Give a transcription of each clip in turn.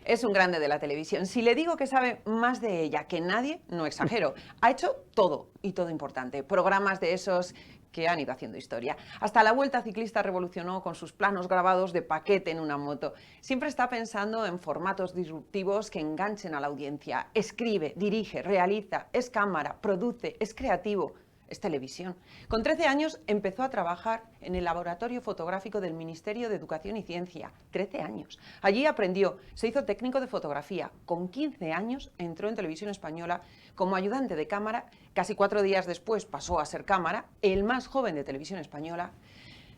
Es un grande de la televisión. Si le digo que sabe más de ella que nadie, no exagero. Ha hecho todo, y todo importante. Programas de esos que han ido haciendo historia. Hasta la Vuelta Ciclista revolucionó con sus planos grabados de paquete en una moto. Siempre está pensando en formatos disruptivos que enganchen a la audiencia. Escribe, dirige, realiza, es cámara, produce, es creativo. Es televisión. Con 13 años empezó a trabajar en el laboratorio fotográfico del Ministerio de Educación y Ciencia. 13 años. Allí aprendió, se hizo técnico de fotografía. Con 15 años entró en Televisión Española como ayudante de cámara. Casi 4 días después pasó a ser cámara, el más joven de Televisión Española.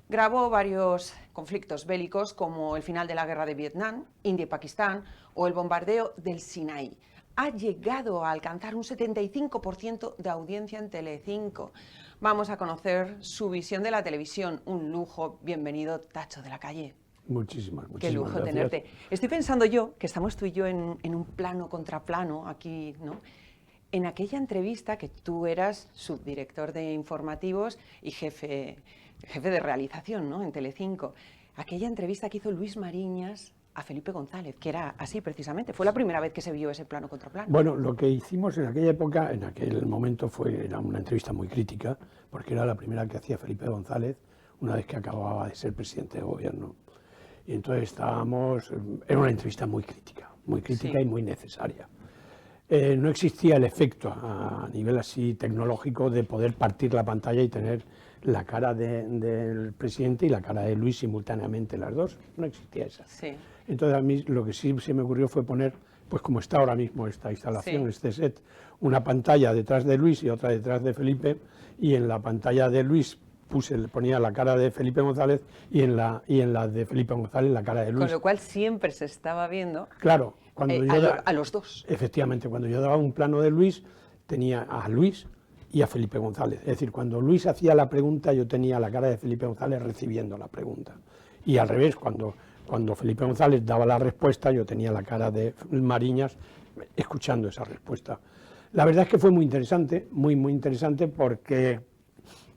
Grabó varios conflictos bélicos como el final de la guerra de Vietnam, India y Pakistán o el bombardeo del Sinaí. Ha llegado a alcanzar un 75% de audiencia en Telecinco. Vamos a conocer su visión de la televisión. Un lujo. Bienvenido, Tacho de la Calle. Muchísimas Qué lujo gracias. tenerte. Estoy pensando yo, que estamos tú y yo en un plano contra plano aquí, ¿no? En aquella entrevista que tú eras subdirector de informativos y jefe de realización, ¿no? En Telecinco. Aquella entrevista que hizo Luis Mariñas a Felipe González, que era así precisamente. Fue la primera vez que se vio ese plano contra plano. Bueno, lo que hicimos en aquella época, en aquel momento, era una entrevista muy crítica, porque era la primera que hacía Felipe González, una vez que acababa de ser presidente de gobierno. Y entonces era una entrevista muy crítica sí, y muy necesaria. No existía el efecto a nivel así tecnológico de poder partir la pantalla y tener la cara del presidente y la cara de Luis simultáneamente, las dos. No existía esa. Sí. Entonces a mí lo que sí se me ocurrió fue poner, pues como está ahora mismo esta instalación, sí, este set, una pantalla detrás de Luis y otra detrás de Felipe, y en la pantalla de Luis ponía la cara de Felipe González y en la de Felipe González la cara de Luis. Con lo cual siempre se estaba viendo claro, cuando a los dos. Efectivamente, cuando yo daba un plano de Luis, tenía a Luis y a Felipe González. Es decir, cuando Luis hacía la pregunta, yo tenía la cara de Felipe González recibiendo la pregunta. Y al revés, cuando Felipe González daba la respuesta, yo tenía la cara de Mariñas escuchando esa respuesta. La verdad es que fue muy interesante, muy interesante, porque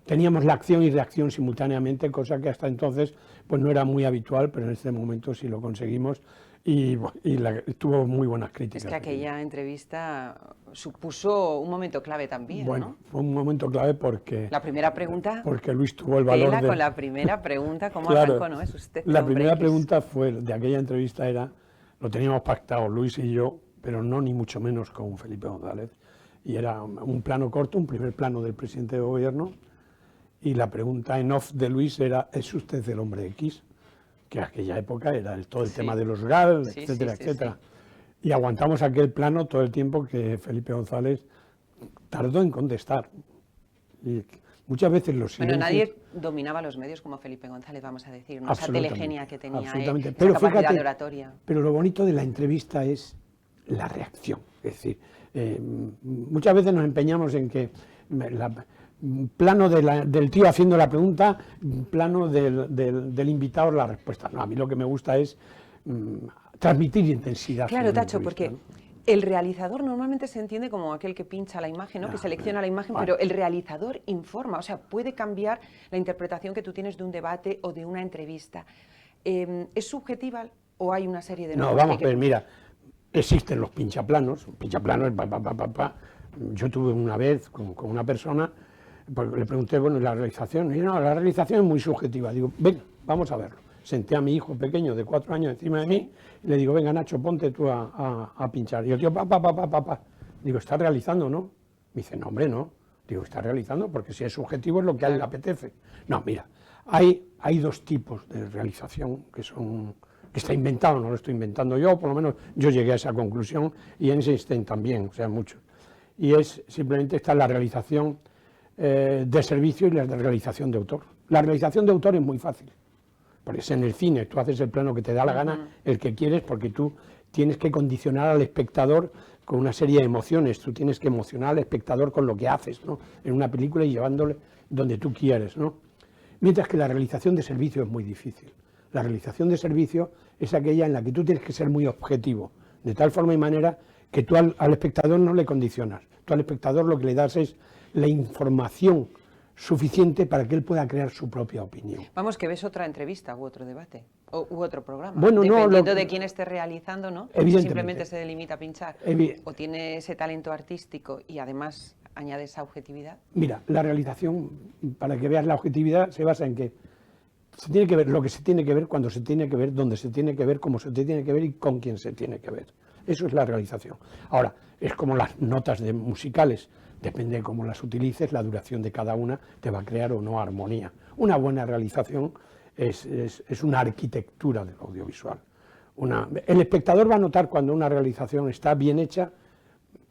teníamos la acción y reacción simultáneamente, cosa que hasta entonces pues no era muy habitual, pero en este momento sí lo conseguimos y tuvo muy buenas críticas. Es que aquella entrevista supuso un momento clave también, bueno, ¿no? Fue un momento clave porque... La primera pregunta... Porque Luis tuvo el valor con la primera pregunta, ¿cómo claro, arrancó, no? Es usted, la primera pregunta de aquella entrevista era, lo teníamos pactado Luis y yo, pero no ni mucho menos con Felipe González, y era un plano corto, un primer plano del presidente de gobierno, y la pregunta en off de Luis era, ¿es usted el hombre X? Que en aquella época era todo el tema de los GAL, etcétera, etcétera. Y aguantamos aquel plano todo el tiempo que Felipe González tardó en contestar. Y muchas veces los silencios... Bueno, nadie dominaba los medios como Felipe González, vamos a decir, ¿no? Esa telegenia que tenía, esa capacidad de oratoria. Pero lo bonito de la entrevista es la reacción. Es decir, muchas veces nos empeñamos en que... plano del tío haciendo la pregunta, plano del invitado la respuesta. No, a mí lo que me gusta es transmitir intensidad. Claro, Tacho, porque el realizador normalmente se entiende como aquel que pincha la imagen, ¿no? Que selecciona la imagen, pero el realizador informa, o sea, puede cambiar la interpretación que tú tienes de un debate o de una entrevista. ¿Es subjetiva o hay una serie de normas? No, vamos a ver, mira, existen los pinchaplanos, Yo tuve una vez con una persona, le pregunté, bueno, la realización, y no, la realización es muy subjetiva. Digo, venga, vamos a verlo. Senté a mi hijo pequeño de 4 años encima de mí y le digo, venga, Nacho, ponte tú a pinchar. Y el tío, pa. Digo, ¿está realizando, no? Me dice, no, hombre, no. Digo, está realizando porque si es subjetivo es lo que a él le apetece. No, mira, hay dos tipos de realización que está inventado, no lo estoy inventando yo, por lo menos yo llegué a esa conclusión y Einstein también, o sea, muchos. Y simplemente está la realización de servicio y la de realización de autor. La realización de autor es muy fácil, porque es en el cine, tú haces el plano que te da la gana, el que quieres, porque tú tienes que condicionar al espectador con una serie de emociones, tú tienes que emocionar al espectador con lo que haces, ¿no? En una película y llevándole donde tú quieres, ¿no? Mientras que la realización de servicio es muy difícil. La realización de servicio es aquella en la que tú tienes que ser muy objetivo, de tal forma y manera que tú al espectador no le condicionas, tú al espectador lo que le das es la información suficiente para que él pueda crear su propia opinión. Vamos, que ves otra entrevista u otro debate. U otro programa, Bueno, dependiendo de quién esté realizando, ¿no? Evidentemente. Simplemente se limita a pinchar, o tiene ese talento artístico y además añade esa objetividad. Mira, la realización, para que veas la objetividad, se basa en que se tiene que ver lo que se tiene que ver, cuando se tiene que ver, dónde se tiene que ver, cómo se tiene que ver y con quién se tiene que ver. Eso es la realización. Ahora, es como las notas musicales, depende de cómo las utilices, la duración de cada una te va a crear o no armonía. Una buena realización es una arquitectura del audiovisual. El espectador va a notar cuando una realización está bien hecha,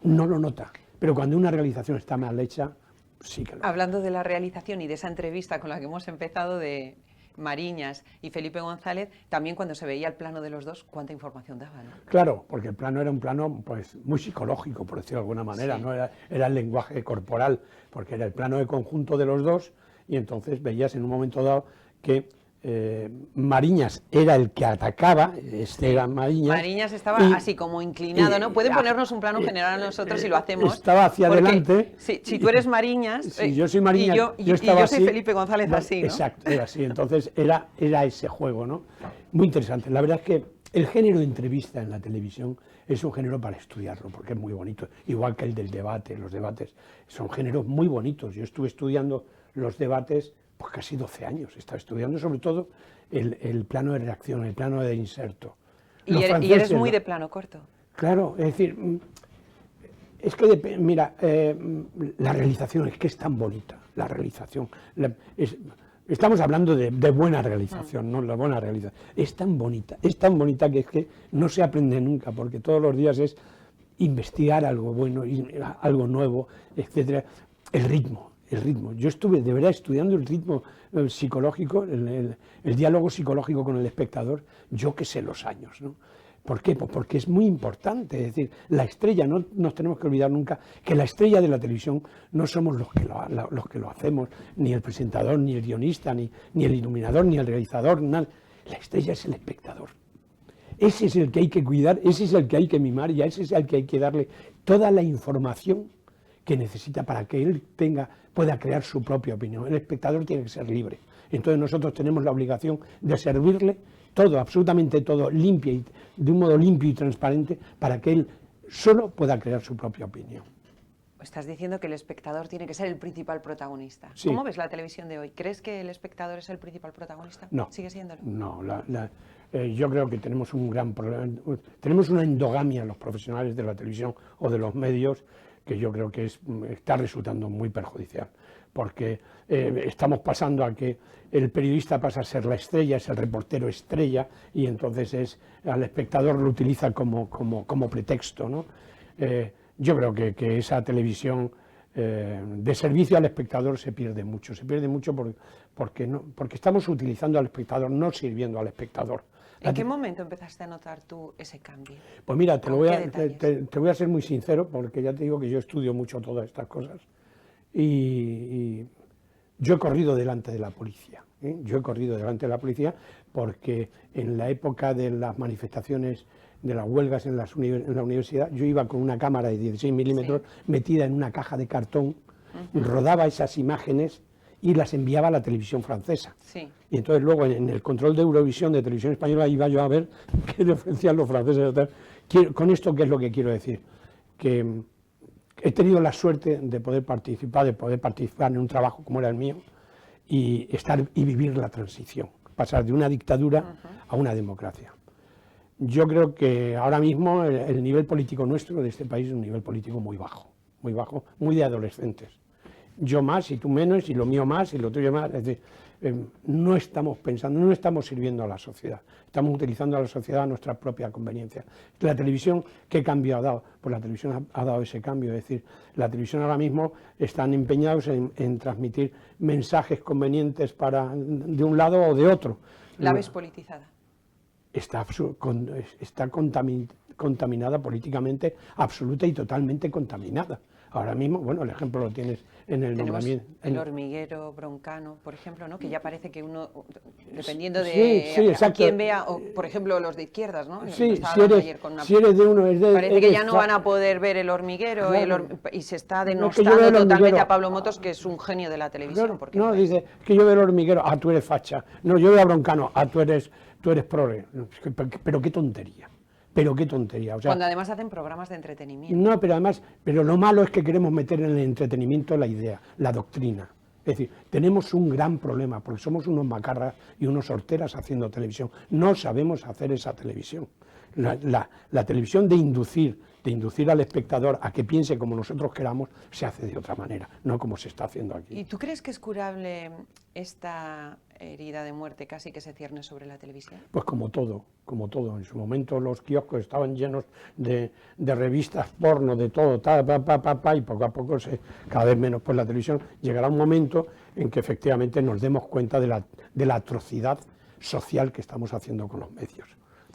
no lo nota, pero cuando una realización está mal hecha, sí que lo nota. Hablando de la realización y de esa entrevista con la que hemos empezado de Mariñas y Felipe González, también cuando se veía el plano de los dos, cuánta información daba, ¿no? Claro, porque el plano era un plano pues muy psicológico, por decirlo de alguna manera, Sí. ¿no? Era el lenguaje corporal, porque era el plano de conjunto de los dos, y entonces veías en un momento dado que Mariñas era el que atacaba, era Mariñas. Mariñas estaba así como inclinado, ¿no? Pueden ponernos un plano general a nosotros si lo hacemos. Estaba hacia porque adelante. Si tú eres Mariñas, Si yo soy Mariñas, yo estaba soy así. Felipe González así, ¿no? Exacto, era así. Entonces era ese juego, ¿no? Muy interesante. La verdad es que el género de entrevista en la televisión es un género para estudiarlo, porque es muy bonito. Igual que el del debate, los debates son géneros muy bonitos. Yo estuve estudiando los debates pues casi 12 años. Estaba estudiando sobre todo el plano de reacción, el plano de inserto. Y eres muy de plano corto. Claro, es decir, es que, mira, la realización es que es tan bonita, la realización. Estamos hablando de buena realización, ¿no? La buena realización. Es tan bonita que es que no se aprende nunca, porque todos los días es investigar algo bueno, algo nuevo, etcétera. El ritmo. Yo estuve de verdad estudiando el ritmo psicológico, el diálogo psicológico con el espectador, yo que sé los años, ¿no? ¿Por qué? Pues porque es muy importante, es decir, la estrella, no nos tenemos que olvidar nunca que la estrella de la televisión no somos los que lo hacemos, ni el presentador, ni el guionista, ni el iluminador, ni el realizador, nada. La estrella es el espectador. Ese es el que hay que cuidar, ese es el que hay que mimar y a ese es el que hay que darle toda la información que necesita para que él pueda crear su propia opinión. El espectador tiene que ser libre. Entonces nosotros tenemos la obligación de servirle todo, absolutamente todo, de un modo limpio y transparente, para que él solo pueda crear su propia opinión. Estás diciendo que el espectador tiene que ser el principal protagonista. Sí. ¿Cómo ves la televisión de hoy? ¿Crees que el espectador es el principal protagonista? No. ¿Sigue siéndolo? No, yo creo que tenemos un gran problema. Tenemos una endogamia en los profesionales de la televisión o de los medios que yo creo que está resultando muy perjudicial, porque estamos pasando a que el periodista pasa a ser la estrella, es el reportero estrella, y entonces al espectador lo utiliza como pretexto, ¿no? Yo creo que esa televisión de servicio al espectador se pierde mucho porque estamos utilizando al espectador, no sirviendo al espectador. ¿En qué momento empezaste a notar tú ese cambio? Pues mira, te voy a ser muy sincero, porque ya te digo que yo estudio mucho todas estas cosas, y yo he corrido delante de la policía. Yo he corrido delante de la policía porque en la época de las manifestaciones, de las huelgas en la universidad, yo iba con una cámara de 16 milímetros metida en una caja de cartón, rodaba esas imágenes y las enviaba a la televisión francesa. Sí. Y entonces luego en el control de Eurovisión de televisión española iba yo a ver qué le ofrecían los franceses. Con esto, ¿qué es lo que quiero decir? Que he tenido la suerte de poder participar en un trabajo como era el mío y vivir la transición, pasar de una dictadura a una democracia. Yo creo que ahora mismo el nivel político nuestro de este país es un nivel político muy bajo, muy de adolescentes. Yo más y tú menos, y lo mío más y lo tuyo más. Es decir, no estamos pensando, no estamos sirviendo a la sociedad, estamos utilizando a la sociedad a nuestra propia conveniencia. La televisión, ¿qué cambio ha dado? Pues la televisión ha dado ese cambio, es decir, la televisión ahora mismo están empeñados en transmitir mensajes convenientes de un lado o de otro. ¿La ves politizada? Está contaminada políticamente, absoluta y totalmente contaminada. Ahora mismo, bueno, el ejemplo lo tienes en el nombramiento. El hormiguero Broncano, por ejemplo, ¿no? Que ya parece que uno, dependiendo de a quién vea, o por ejemplo los de izquierdas, ¿no? Sí, si eres de uno, parece que ya no van a poder ver el hormiguero, claro. Y se está denostando totalmente a Pablo Motos, que es un genio de la televisión. Claro, no, dice que yo veo el hormiguero, tú eres facha. No, yo veo a Broncano, tú eres tú eres progre. Pero qué tontería. Pero qué tontería. O sea, Cuando además hacen programas de entretenimiento. no, pero además, pero lo malo es que queremos meter en el entretenimiento la idea, la doctrina. Es decir, tenemos un gran problema, porque somos unos macarras y unos horteras haciendo televisión. No sabemos hacer esa televisión. La televisión de inducir al espectador a que piense como nosotros queramos, se hace de otra manera, no como se está haciendo aquí. ¿Y tú crees que es curable esta herida de muerte casi que se cierne sobre la televisión? Pues como todo. En su momento los kioscos estaban llenos de revistas porno, de todo, y poco a poco, cada vez menos, pues la televisión llegará un momento en que efectivamente nos demos cuenta de la atrocidad social que estamos haciendo con los medios,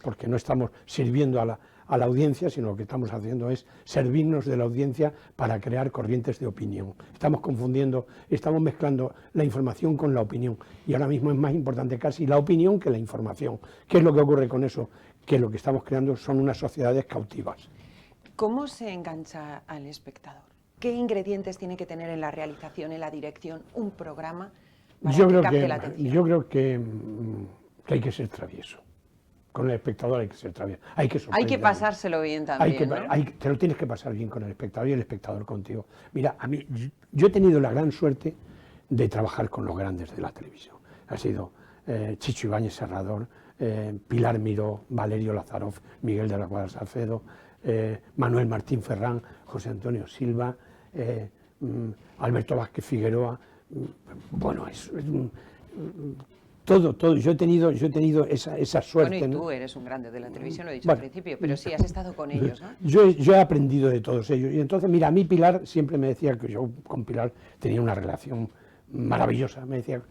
porque no estamos sirviendo a la audiencia, sino lo que estamos haciendo es servirnos de la audiencia para crear corrientes de opinión. Estamos confundiendo, estamos mezclando la información con la opinión, y ahora mismo es más importante casi la opinión que la información. ¿Qué es lo que ocurre con eso? Que lo que estamos creando son unas sociedades cautivas. ¿Cómo se engancha al espectador? ¿Qué ingredientes tiene que tener en la realización, en la dirección, un programa para que capte la atención? Yo creo que hay que ser travieso. Con el espectador hay que ser travieso. Hay que pasárselo bien también, ¿no? Te lo tienes que pasar bien con el espectador y el espectador contigo. Mira, yo he tenido la gran suerte de trabajar con los grandes de la televisión. Ha sido Chicho Ibáñez Serrador, Pilar Miró, Valerio Lazarov, Miguel de la Cuadra Salcedo, Manuel Martín Ferrán, José Antonio Silva, Alberto Vázquez Figueroa. Bueno, todo. Yo he tenido esa suerte. Bueno, y tú eres un grande de la televisión, lo he dicho al principio, pero sí has estado con ellos, ¿no? Yo he aprendido de todos ellos. Y entonces, mira, a mí Pilar siempre me decía que yo con Pilar tenía una relación maravillosa. Me decía,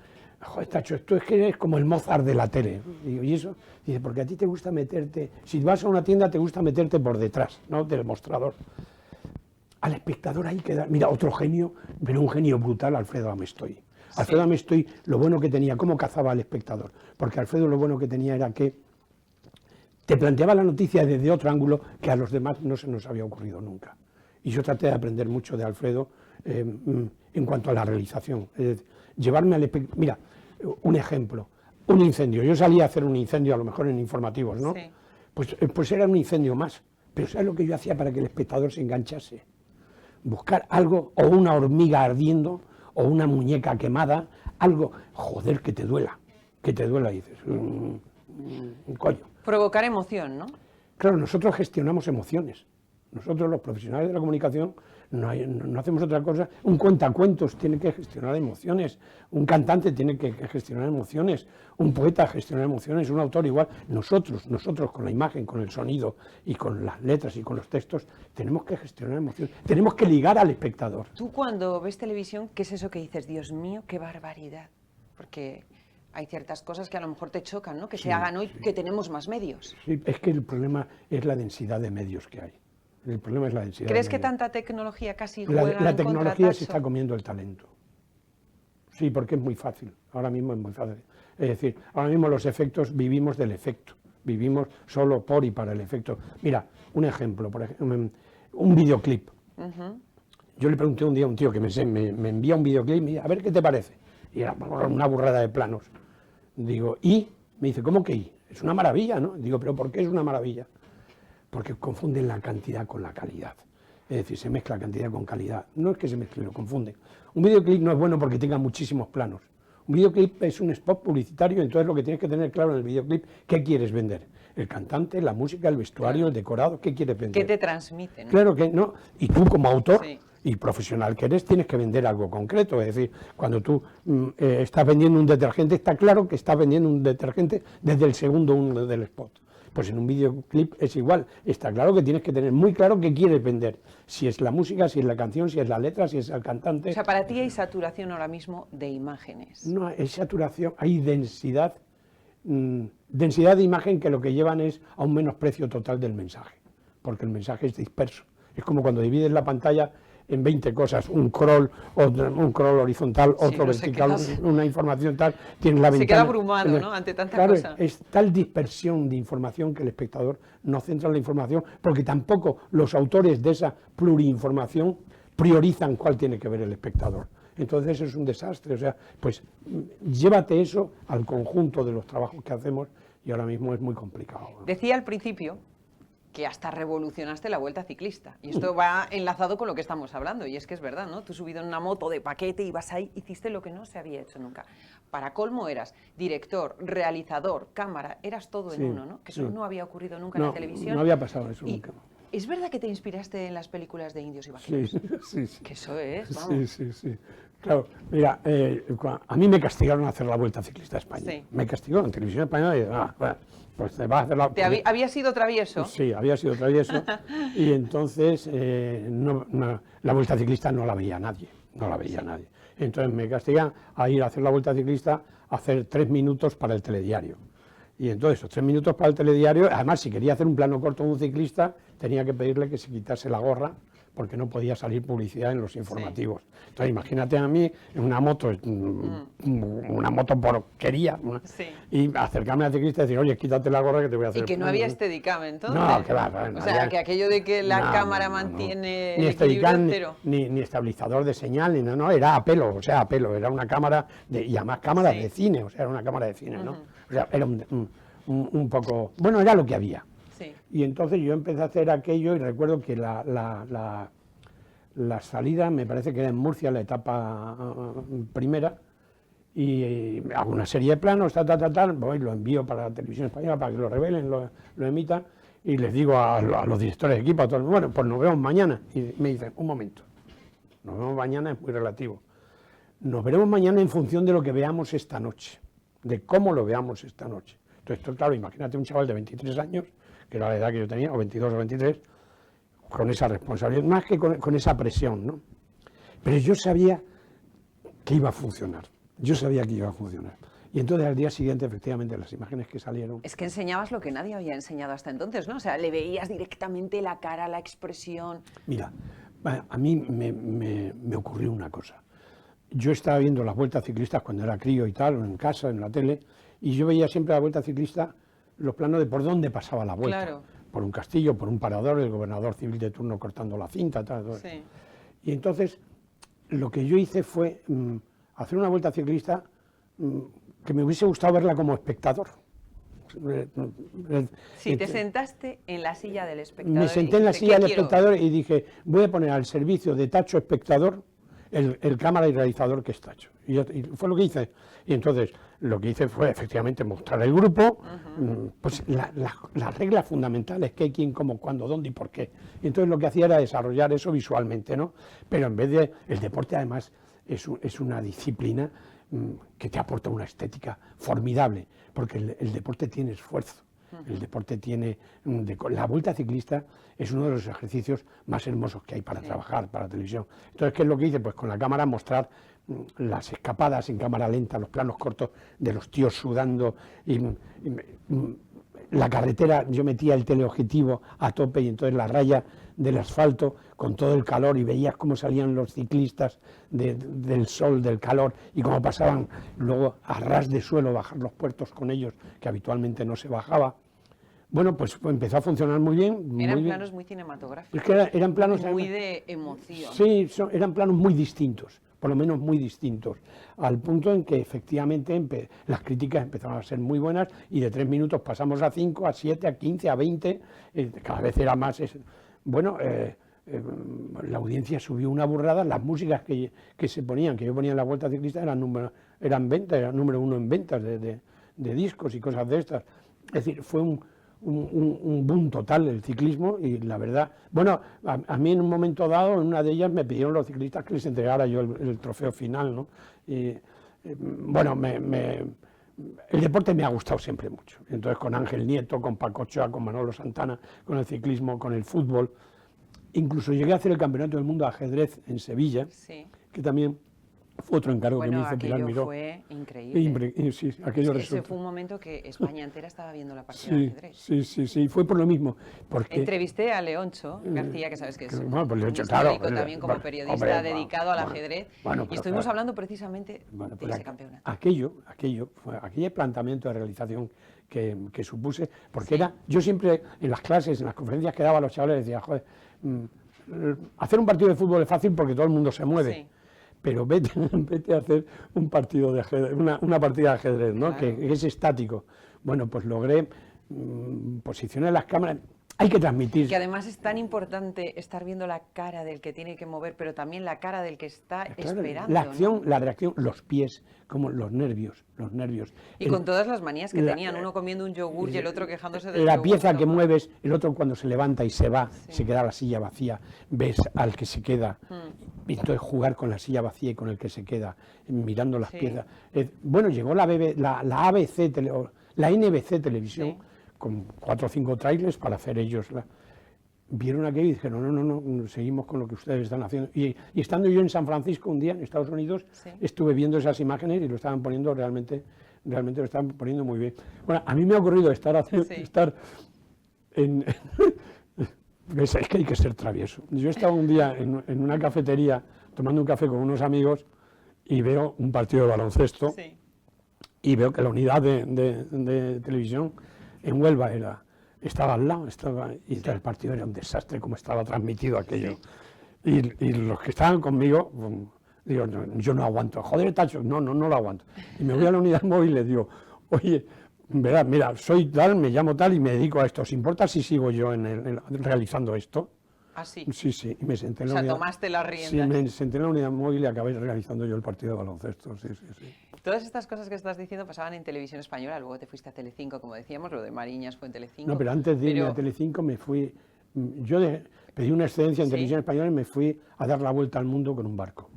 joder, Tacho, esto es que eres como el Mozart de la tele. Digo, ¿y eso? Dice, porque a ti te gusta meterte, si vas a una tienda te gusta meterte por detrás, ¿no?, del mostrador. Al espectador hay que dar... Mira, otro genio, pero un genio brutal, Alfredo Amestoy. Alfredo Amestoy, lo bueno que tenía, cómo cazaba al espectador, porque Alfredo lo bueno que tenía era que te planteaba la noticia desde otro ángulo que a los demás no se nos había ocurrido nunca. Y yo traté de aprender mucho de Alfredo en cuanto a la realización. Es decir, llevarme al espectador... Mira, un ejemplo, un incendio. Yo salía a hacer un incendio, a lo mejor en informativos, ¿no? Sí. Pues era un incendio más. Pero ¿sabes lo que yo hacía para que el espectador se enganchase? Buscar algo, o una hormiga ardiendo, o una muñeca quemada, algo, joder, que te duela, y dices, coño. Provocar emoción, ¿no? Claro, nosotros gestionamos emociones. Nosotros, los profesionales de la comunicación, no hacemos otra cosa. Un cuentacuentos tiene que gestionar emociones, un cantante tiene que gestionar emociones, un poeta gestionar emociones, un autor igual. Nosotros con la imagen, con el sonido y con las letras y con los textos, tenemos que gestionar emociones, tenemos que ligar al espectador. Tú cuando ves televisión, ¿qué es eso que dices? Dios mío, qué barbaridad. Porque hay ciertas cosas que a lo mejor te chocan, ¿no? Que se hagan hoy, que tenemos más medios. Sí, es que el problema es la densidad de medios que hay. El problema es la densidad. ¿Crees que tanta tecnología casi juega La tecnología se está comiendo el talento. Sí, porque es muy fácil. Ahora mismo es muy fácil. Es decir, ahora mismo los efectos, vivimos del efecto. Vivimos solo por y para el efecto. Mira, un ejemplo, por ejemplo, un videoclip. Yo le pregunté un día a un tío que me envía un videoclip y me dice, a ver qué te parece. Y era una burrada de planos. Digo, ¿y? Me dice, ¿cómo que y? Es una maravilla, ¿no? Digo, ¿pero por qué es una maravilla? Porque confunden la cantidad con la calidad. Es decir, se mezcla cantidad con calidad. No es que se mezcle, lo confunden. Un videoclip no es bueno porque tenga muchísimos planos. Un videoclip es un spot publicitario, entonces lo que tienes que tener claro en el videoclip, ¿qué quieres vender? El cantante, la música, el vestuario, el decorado, ¿qué quieres vender? ¿Qué te transmiten? Claro que no. Y tú como autor y profesional que eres, tienes que vender algo concreto. Es decir, cuando tú estás vendiendo un detergente, está claro que estás vendiendo un detergente desde el segundo uno del spot. Pues en un videoclip es igual, está claro que tienes que tener muy claro qué quieres vender, si es la música, si es la canción, si es la letra, si es el cantante. O sea, para ti hay saturación ahora mismo de imágenes. No, hay saturación, hay densidad de imagen que lo que llevan es a un menosprecio total del mensaje, porque el mensaje es disperso. Es como cuando divides la pantalla en 20 cosas, un crawl horizontal, otro vertical, una información tal, tienes la ventana. Se queda abrumado, ¿no?, ante tanta cosa. Es tal dispersión de información que el espectador no centra en la información, porque tampoco los autores de esa pluriinformación priorizan cuál tiene que ver el espectador. Entonces eso es un desastre. O sea, pues llévate eso al conjunto de los trabajos que hacemos y ahora mismo es muy complicado. Decía al principio que hasta revolucionaste la Vuelta Ciclista. Y esto va enlazado con lo que estamos hablando. Y es que es verdad, ¿no? Tú subido en una moto de paquete, ibas ahí, hiciste lo que no se había hecho nunca. Para colmo eras director, realizador, cámara, eras todo en uno, ¿no? Que eso no había ocurrido nunca en la televisión. No había pasado eso y nunca. ¿es verdad que te inspiraste en las películas de indios y vaqueros? Sí, sí. Que eso es, vamos. Sí. Claro, mira, a mí me castigaron a hacer la Vuelta Ciclista a España. Sí. Me castigó en televisión española y bueno, pues te vas a hacer la... ¿Había sido travieso? Sí, había sido travieso y entonces la Vuelta Ciclista no la veía nadie, nadie. Entonces me castigan a ir a hacer la Vuelta Ciclista, a hacer 3 minutos para el telediario. Y entonces esos 3 minutos para el telediario, además si quería hacer un plano corto de un ciclista, tenía que pedirle que se quitase la gorra, porque no podía salir publicidad en los informativos. Sí. Entonces imagínate a mí en una moto porquería, y acercarme al ciclista y decir, oye, quítate la gorra que te voy a hacer. Y que no había Steadicam entonces. No, que va. O sea, que aquello de que la cámara mantiene ni el Steadicam, cero. ni estabilizador de señal, ni no, era a pelo, era una cámara, y además cámara de cine, o sea, era una cámara de cine, ¿no? O sea, era un poco, bueno, era lo que había. Sí. Y entonces yo empecé a hacer aquello y recuerdo que la salida me parece que era en Murcia, la etapa primera, y hago una serie de planos, voy, lo envío para la televisión española para que lo revelen, lo emitan, y les digo a los directores de equipo, a todos, bueno, pues nos vemos mañana. Y me dicen, un momento, nos vemos mañana es muy relativo. Nos veremos mañana en función de lo que veamos esta noche, de cómo lo veamos esta noche. Entonces, esto, claro, imagínate un chaval de 23 años, que era la edad que yo tenía, o 22 o 23, con esa responsabilidad, más que con esa presión, ¿no? Pero yo sabía que iba a funcionar, Y entonces al día siguiente, efectivamente, las imágenes que salieron... Es que enseñabas lo que nadie había enseñado hasta entonces, ¿no? O sea, le veías directamente la cara, la expresión... Mira, a mí me ocurrió una cosa. Yo estaba viendo las vueltas ciclistas cuando era crío y tal, en casa, en la tele, y yo veía siempre la vuelta ciclista, los planos de por dónde pasaba la vuelta. Claro. Por un castillo, por un parador, el gobernador civil de turno cortando la cinta, tal. Sí. Y entonces lo que yo hice fue hacer una vuelta ciclista que me hubiese gustado verla como espectador. Sí, te sentaste en la silla del espectador. Me senté en la silla del espectador y dije, voy a poner al servicio de Tacho espectador el cámara y realizador que es Tacho. Y fue lo que hice. Y entonces lo que hice fue efectivamente mostrar el grupo, pues las reglas fundamentales, qué, quién, cómo, cuándo, dónde y por qué. Y entonces lo que hacía era desarrollar eso visualmente, ¿no? Pero en vez de... El deporte además es una disciplina que te aporta una estética formidable, porque el deporte tiene esfuerzo. El deporte tiene... La vuelta ciclista es uno de los ejercicios más hermosos que hay para trabajar, para televisión. Entonces, ¿qué es lo que hice? Pues con la cámara mostrar las escapadas en cámara lenta, los planos cortos de los tíos sudando, y la carretera, yo metía el teleobjetivo a tope y entonces la raya del asfalto con todo el calor y veías cómo salían los ciclistas del sol, del calor, y cómo pasaban luego a ras de suelo, bajar los puertos con ellos, que habitualmente no se bajaba. Bueno, pues empezó a funcionar muy bien. Eran planos muy cinematográficos. Es que eran planos... Muy de emoción. Sí, eran planos muy distintos, por lo menos muy distintos, al punto en que efectivamente las críticas empezaron a ser muy buenas y de 3 minutos pasamos a 5, a 7, a 15, a 20, cada vez era más... Bueno, la audiencia subió una burrada, las músicas que se ponían, que yo ponía en la Vuelta Ciclista eran número 1 en ventas de discos y cosas de estas. Es decir, fue un boom total el ciclismo y la verdad, bueno, a mí en un momento dado, en una de ellas me pidieron los ciclistas que les entregara yo el trofeo final, ¿no? Y, bueno, el deporte me ha gustado siempre mucho. Entonces con Ángel Nieto, con Paco Ochoa, con Manolo Santana, con el ciclismo, con el fútbol, incluso llegué a hacer el Campeonato del Mundo de Ajedrez en Sevilla, que también fue otro encargo que me hizo Pilar Miró. Fue increíble. Sí, aquello ese fue un momento que España entera estaba viendo la partida de ajedrez. Sí, fue por lo mismo. Porque, entrevisté a Leoncho García, que sabes que es bueno, pues Leoncho, también como periodista dedicado al ajedrez, y estuvimos hablando precisamente de ese campeonato. Aquel planteamiento de realización que supuse, porque yo siempre en las clases, en las conferencias que daba a los chavales, decía, joder, hacer un partido de fútbol es fácil porque todo el mundo se mueve. Sí. Pero vete a hacer un partido de ajedrez, una partida de ajedrez, ¿no? Claro. Que es estático. Bueno, pues logré posicionar las cámaras. Hay que transmitir. Que además es tan importante estar viendo la cara del que tiene que mover, pero también la cara del que está esperando. La acción, ¿no? la reacción, los pies, como los nervios. Y con todas las manías que tenían, uno comiendo un yogur y el otro quejándose del la yogur. pieza que mueves, el otro cuando se levanta y se va, se queda la silla vacía, ves al que se queda. Y entonces jugar con la silla vacía y con el que se queda, mirando las piezas. Bueno, llegó la ABC, la NBC Televisión, con 4 o 5 trailers para hacer ellos. Vieron aquello y dijeron, no, seguimos con lo que ustedes están haciendo. Y estando yo en San Francisco un día, en Estados Unidos, estuve viendo esas imágenes y lo estaban poniendo realmente lo estaban poniendo muy bien. Bueno, a mí me ha ocurrido estar en... Es que hay que ser travieso. Yo estaba un día en una cafetería tomando un café con unos amigos y veo un partido de baloncesto y veo que la unidad de televisión en Huelva estaba al lado, y el partido era un desastre como estaba transmitido aquello. Y los que estaban conmigo, digo, yo no aguanto, joder, tacho, no lo aguanto. Y me voy a la unidad móvil y le digo, oye, verás, mira, soy tal, me llamo tal y me dedico a esto, ¿os importa si sigo yo realizando esto? ¿Ah, sí? Sí, y me senté en la unidad. Tomaste las riendas. Sí, me senté en la unidad móvil y acabé realizando yo el partido de baloncesto, sí. Todas estas cosas que estás diciendo pasaban en Televisión Española, luego te fuiste a Telecinco, como decíamos, lo de Mariñas fue en Telecinco. No, pero antes de irme a Telecinco me fui, pedí una excedencia en Televisión Española y me fui a dar la vuelta al mundo con un barco,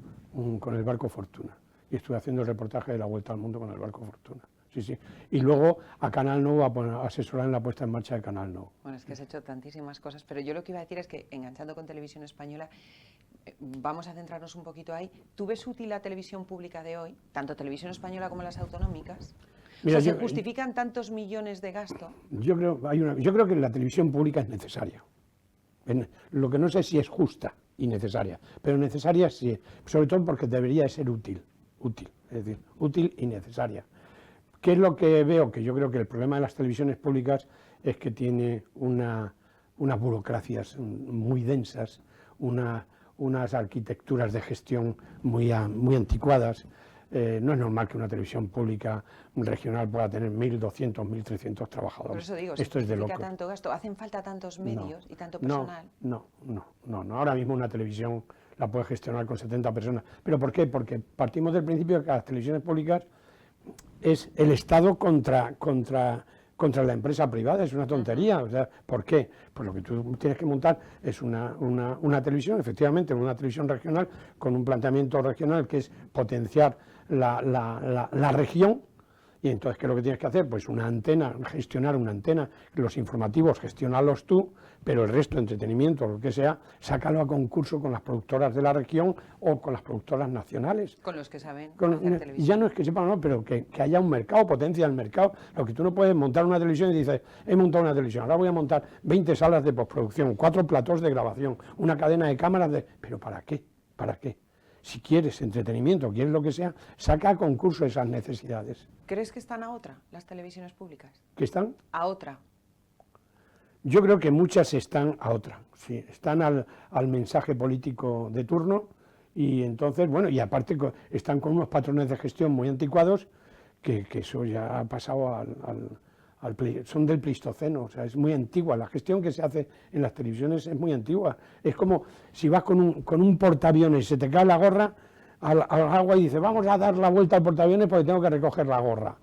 con el barco Fortuna. Y estuve haciendo el reportaje de la vuelta al mundo con el barco Fortuna. Sí. Y luego a Canal Nou a asesorar en la puesta en marcha de Canal Nou. Bueno, es que has hecho tantísimas cosas, pero yo lo que iba a decir es que, enganchando con Televisión Española, vamos a centrarnos un poquito ahí. ¿Tú ves útil la televisión pública de hoy, tanto Televisión Española como las autonómicas? Mira, ¿se justifican tantos millones de gasto? Yo creo que la televisión pública es necesaria. Lo que no sé si es justa y necesaria, pero necesaria sí, sobre todo porque debería ser útil, es decir, útil y necesaria. ¿Qué es lo que veo? Que yo creo que el problema de las televisiones públicas es que tiene unas burocracias muy densas, unas arquitecturas de gestión muy anticuadas. No es normal que una televisión pública regional pueda tener 1.200, 1.300 trabajadores. Por eso digo, esto es de locos. Tanto gasto, hacen falta tantos medios y tanto personal. No. Ahora mismo una televisión la puede gestionar con 70 personas. ¿Pero por qué? Porque partimos del principio de que las televisiones públicas es el Estado contra la empresa privada, es una tontería. O sea, ¿por qué? Pues lo que tú tienes que montar es una televisión, efectivamente, una televisión regional con un planteamiento regional que es potenciar la región. Y entonces, ¿qué es lo que tienes que hacer? Pues una antena, gestionar una antena, los informativos, gestionarlos tú, pero el resto, entretenimiento, lo que sea, sácalo a concurso con las productoras de la región o con las productoras nacionales. Con los que saben hacer televisión. Ya no es que sepan, no, pero que haya un mercado, potencia del mercado. Lo que tú no puedes montar una televisión y dices, he montado una televisión, ahora voy a montar 20 salas de postproducción, 4 platós de grabación, una cadena de cámaras de... ¿Pero para qué? ¿Para qué? Si quieres entretenimiento, quieres lo que sea, saca a concurso esas necesidades. ¿Crees que están a otra las televisiones públicas? ¿Que están? A otra. Yo creo que muchas están a otra, sí, están al mensaje político de turno y entonces, bueno, y aparte están con unos patrones de gestión muy anticuados que eso ya ha pasado son del Pleistoceno, o sea, es muy antigua, la gestión que se hace en las televisiones es muy antigua. Es como si vas con un portaaviones y se te cae la gorra al agua y dices, vamos a dar la vuelta al portaaviones porque tengo que recoger la gorra.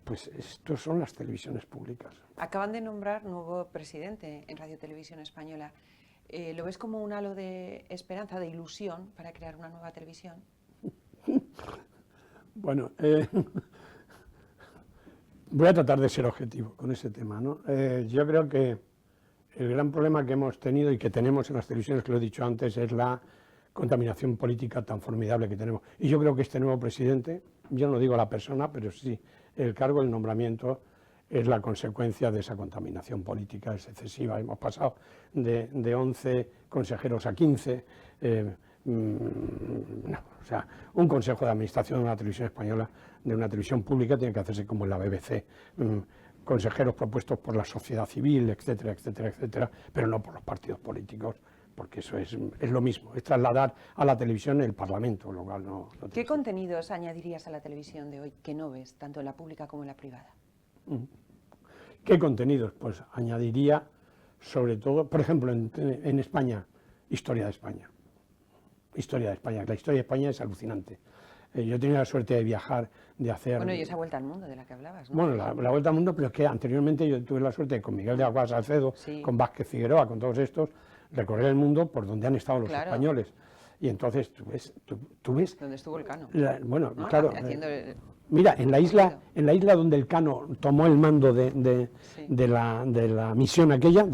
Pues estos son las televisiones públicas. Acaban de nombrar nuevo presidente en Radio Televisión Española. ¿Lo ves como un halo de esperanza, de ilusión para crear una nueva televisión? Bueno, voy a tratar de ser objetivo con ese tema, ¿no? Yo creo que el gran problema que hemos tenido y que tenemos en las televisiones, que lo he dicho antes, es la contaminación política tan formidable que tenemos. Y yo creo que este nuevo presidente, yo no digo la persona, pero sí el cargo, el nombramiento, es la consecuencia de esa contaminación política, es excesiva. Hemos pasado de 11 consejeros a 15. O sea, un consejo de administración de una televisión española, de una televisión pública, tiene que hacerse como en la BBC. Consejeros propuestos por la sociedad civil, etcétera, etcétera, etcétera, pero no por los partidos políticos, porque eso es lo mismo, es trasladar a la televisión el Parlamento, lo cual no ¿Qué contenidos añadirías a la televisión de hoy que no ves, tanto en la pública como en la privada? ¿Qué contenidos? Pues añadiría, sobre todo, por ejemplo, en España, historia de España. Historia de España. La historia de España es alucinante. Yo he tenido la suerte de viajar, de hacer... Bueno, y esa vuelta al mundo de la que hablabas, ¿no? Bueno, la vuelta al mundo, pero es que anteriormente yo tuve la suerte con Miguel de Aguas Salcedo, Sí. con Vázquez Figueroa, con todos estos, recorrer el mundo por donde han estado los Claro. españoles. Y entonces tú ves Donde estuvo el Cano. bueno, ¿no? claro. Haciendo Mira, en la isla donde el Cano tomó el mando Sí. de la misión aquella,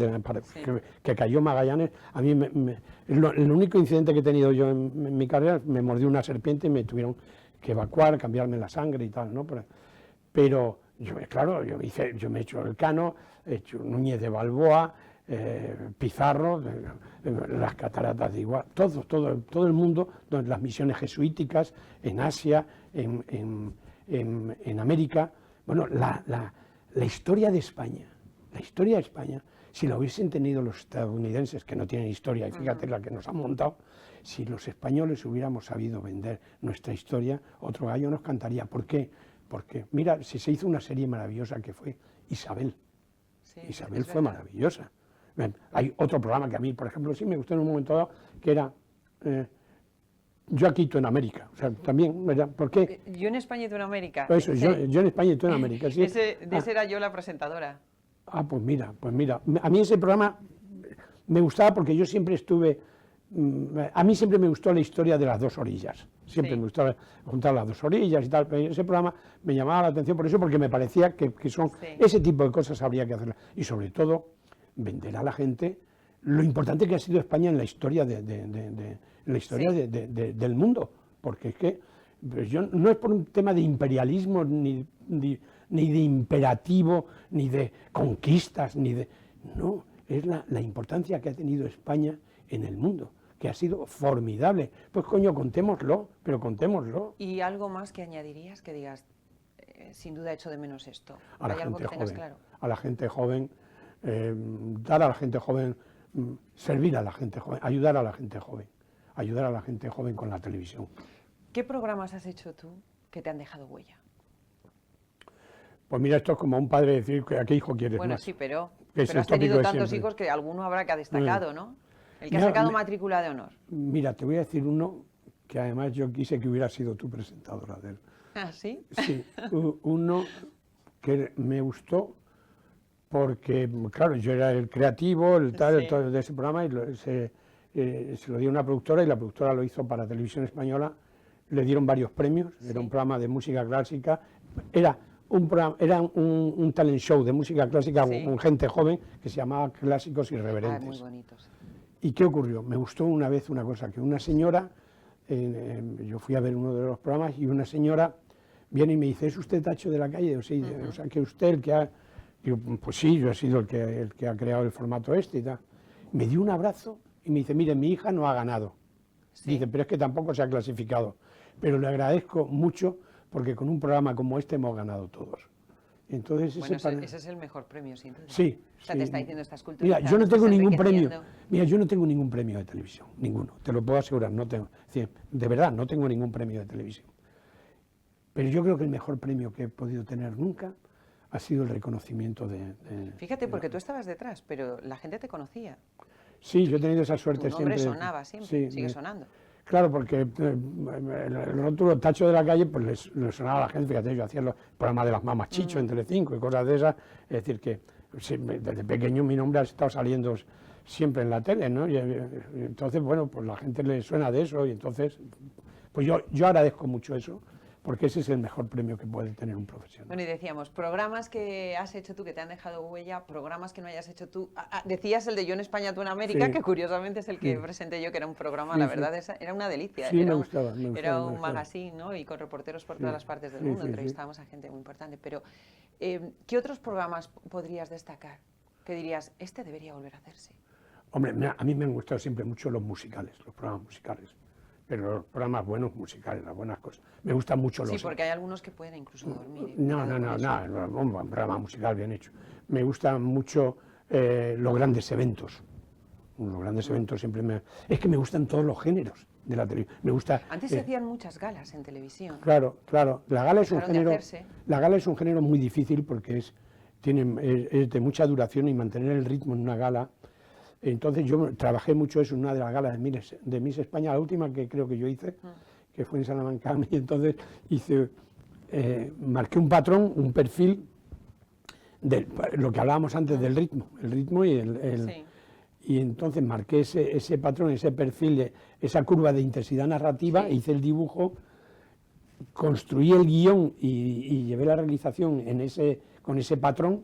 Sí. que cayó Magallanes, a mí el único incidente que he tenido yo en mi carrera, me mordió una serpiente y me tuvieron que evacuar, cambiarme la sangre y tal, ¿no? Pero yo, claro, yo me he hecho el Cano, he hecho Núñez de Balboa, Pizarro, las cataratas de Iguala, todo el mundo, las misiones jesuíticas en Asia, en América. Bueno, la historia de España, si la hubiesen tenido los estadounidenses, que no tienen historia, y fíjate la que nos han montado, si los españoles hubiéramos sabido vender nuestra historia, otro gallo nos cantaría. ¿Por qué? Porque, mira, si se hizo una serie maravillosa que fue Isabel. Sí, Isabel es fue verdad. maravillosa. Hay otro programa que a mí, por ejemplo, sí me gustó en un momento dado, que era Yo aquí, tú en América. O sea, también, ¿verdad? ¿Por qué? Yo en España y tú en América. Eso, yo en España y tú en América. ¿Sí? De ese era yo la presentadora. Pues mira. A mí ese programa me gustaba porque yo siempre a mí siempre me gustó la historia de las dos orillas. Siempre Sí. me gustaba juntar las dos orillas y tal. Pero ese programa me llamaba la atención por eso, porque me parecía que son Sí. ese tipo de cosas habría que hacerlas. Y sobre todo, vender a la gente lo importante que ha sido España en la historia del mundo. Porque es que pues no es por un tema de imperialismo, ni de imperativo, ni de conquistas, no, es la importancia que ha tenido España en el mundo, que ha sido formidable. Pues coño, contémoslo. ¿Y algo más que añadirías que digas, sin duda he hecho de menos esto? A la ¿Hay algo que gente tengas joven, claro? a la gente joven, dar a la gente joven, servir a la gente joven, ayudar a la gente joven con la televisión. ¿Qué programas has hecho tú que te han dejado huella? Pues mira, esto es como un padre decir que a qué hijo quieres Bueno, más. sí, pero Que es has el tópico tenido de tantos siempre. hijos que alguno habrá que ha destacado, ¿no? El que ha Mira, sacado matrícula de honor. Mira, te voy a decir uno que además yo quise que hubiera sido tu presentadora de él. ¿Ah, sí? Sí, uno que me gustó porque, claro, yo era el creativo, el tal, Sí. de ese programa, y se lo dio a una productora y la productora lo hizo para Televisión Española. Le dieron varios premios, Sí. era un programa de música clásica, era un talent show de música clásica Sí. con gente joven que se llamaba Clásicos Ah, Irreverentes. muy bonitos. ¿Y qué ocurrió? Me gustó una vez una cosa, que una señora, yo fui a ver uno de los programas y una señora viene y me dice, ¿es usted Tacho de la Calle? Digo, sí, o sea, que usted el que ha... Digo, pues sí, yo he sido el que ha creado el formato este y tal. Me dio un abrazo y me dice, mire, mi hija no ha ganado. Sí. Dice, pero es que tampoco se ha clasificado. Pero le agradezco mucho porque con un programa como este hemos ganado todos. Entonces, Bueno, para- ese es el mejor premio, sin duda. Sí. O sea, sí. te está diciendo estas culturas. Mira, yo no tengo ningún premio. Mira, yo no tengo ningún premio de televisión, ninguno. Te lo puedo asegurar, no tengo. Es decir, de verdad, no tengo ningún premio de televisión. Pero yo creo que el mejor premio que he podido tener nunca ha sido el reconocimiento Fíjate, porque tú estabas detrás, pero la gente te conocía. Sí, yo he tenido esa Tu suerte nombre siempre. sonaba siempre, Sí, sigue sonando. Claro, porque el rótulo Tacho de la Calle, pues le sonaba a la gente. Fíjate, yo hacía los programas de las mamás Chicho en Telecinco y cosas de esas. Es decir, que sí, desde pequeño mi nombre ha estado saliendo siempre en la tele, ¿no? Y entonces, bueno, pues la gente le suena de eso y entonces, pues yo agradezco mucho eso, porque ese es el mejor premio que puede tener un profesional. Bueno, y decíamos, programas que has hecho tú que te han dejado huella, programas que no hayas hecho tú. Decías el de Yo en España, tú en América, Sí. que curiosamente es el que Sí. presenté yo, que era un programa, Sí, la sí. verdad, era una delicia. Sí, era me un- gustaba, me Era gustaba, me un gustaba. magazine, ¿no? Y con reporteros por Sí. todas las partes del Sí, mundo, sí, sí. entrevistábamos a gente muy importante. Pero, ¿qué otros programas podrías destacar? Que dirías, este debería volver a hacerse. Hombre, mira, a mí me han gustado siempre mucho los musicales, los programas musicales. Pero los programas buenos musicales, las buenas cosas. Me gustan mucho los... Sí, porque hay algunos que pueden incluso dormir. No, cuidado no, con no, eso. no, un programa musical bien hecho. Me gustan mucho los grandes eventos. Los grandes eventos siempre me... Es que me gustan todos los géneros de la televisión. Me gusta... Antes se hacían muchas galas en televisión. Claro, claro. La gala es un Dejaron de género... hacerse. La gala es un género muy difícil porque es es de mucha duración y mantener el ritmo en una gala. Entonces yo trabajé mucho eso en una de las galas de Miss España, la última que creo que yo hice, que fue en Salamanca, y entonces marqué un patrón, un perfil de lo que hablábamos antes del ritmo, el ritmo y Sí. y entonces marqué ese patrón, ese perfil, esa curva de intensidad narrativa, Sí. hice el dibujo, construí el guión y llevé la realización con ese patrón,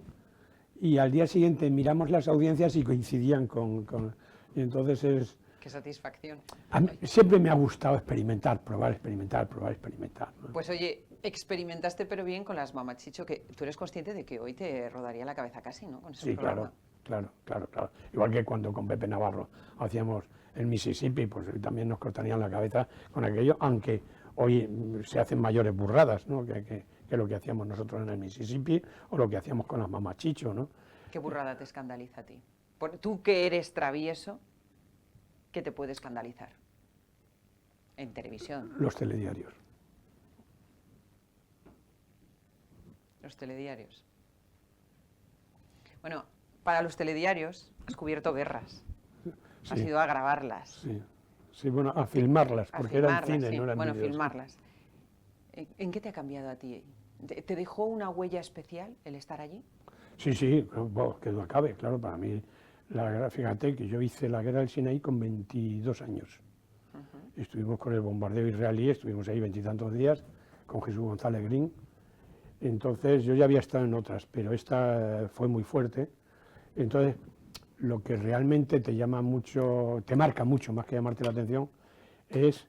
y al día siguiente miramos las audiencias y coincidían y entonces Qué satisfacción. a mí siempre me ha gustado experimentar, probar, experimentar, probar, experimentar, ¿no? Pues oye, experimentaste pero bien con las Mamachicho, que tú eres consciente de que hoy te rodaría la cabeza casi, ¿no? Con ese Sí, programa. claro. Igual que cuando con Pepe Navarro hacíamos el Mississippi, pues también nos cortarían la cabeza con aquello, aunque hoy se hacen mayores burradas, ¿no? que lo que hacíamos nosotros en el Mississippi o lo que hacíamos con las Mamachicho, ¿no? ¿Qué burrada te escandaliza a ti? Tú que eres travieso, ¿qué te puede escandalizar? En televisión, Los telediarios. los telediarios. Bueno, para los telediarios has cubierto guerras, has Sí. ido a grabarlas. Sí, bueno, a filmarlas, A porque era en filmarlas, cine, sí. no eran Bueno, vídeos. filmarlas. ¿En qué te ha cambiado a ti? ¿Te dejó una huella especial el estar allí? Sí, bueno, que no cabe, claro, para mí, fíjate que yo hice la guerra del Sinaí con 22 años. Estuvimos con el bombardeo israelí, estuvimos ahí 20 y tantos días, con Jesús González Green. Entonces, yo ya había estado en otras, pero esta fue muy fuerte. Entonces, lo que realmente te llama mucho, te marca mucho, más que llamarte la atención, es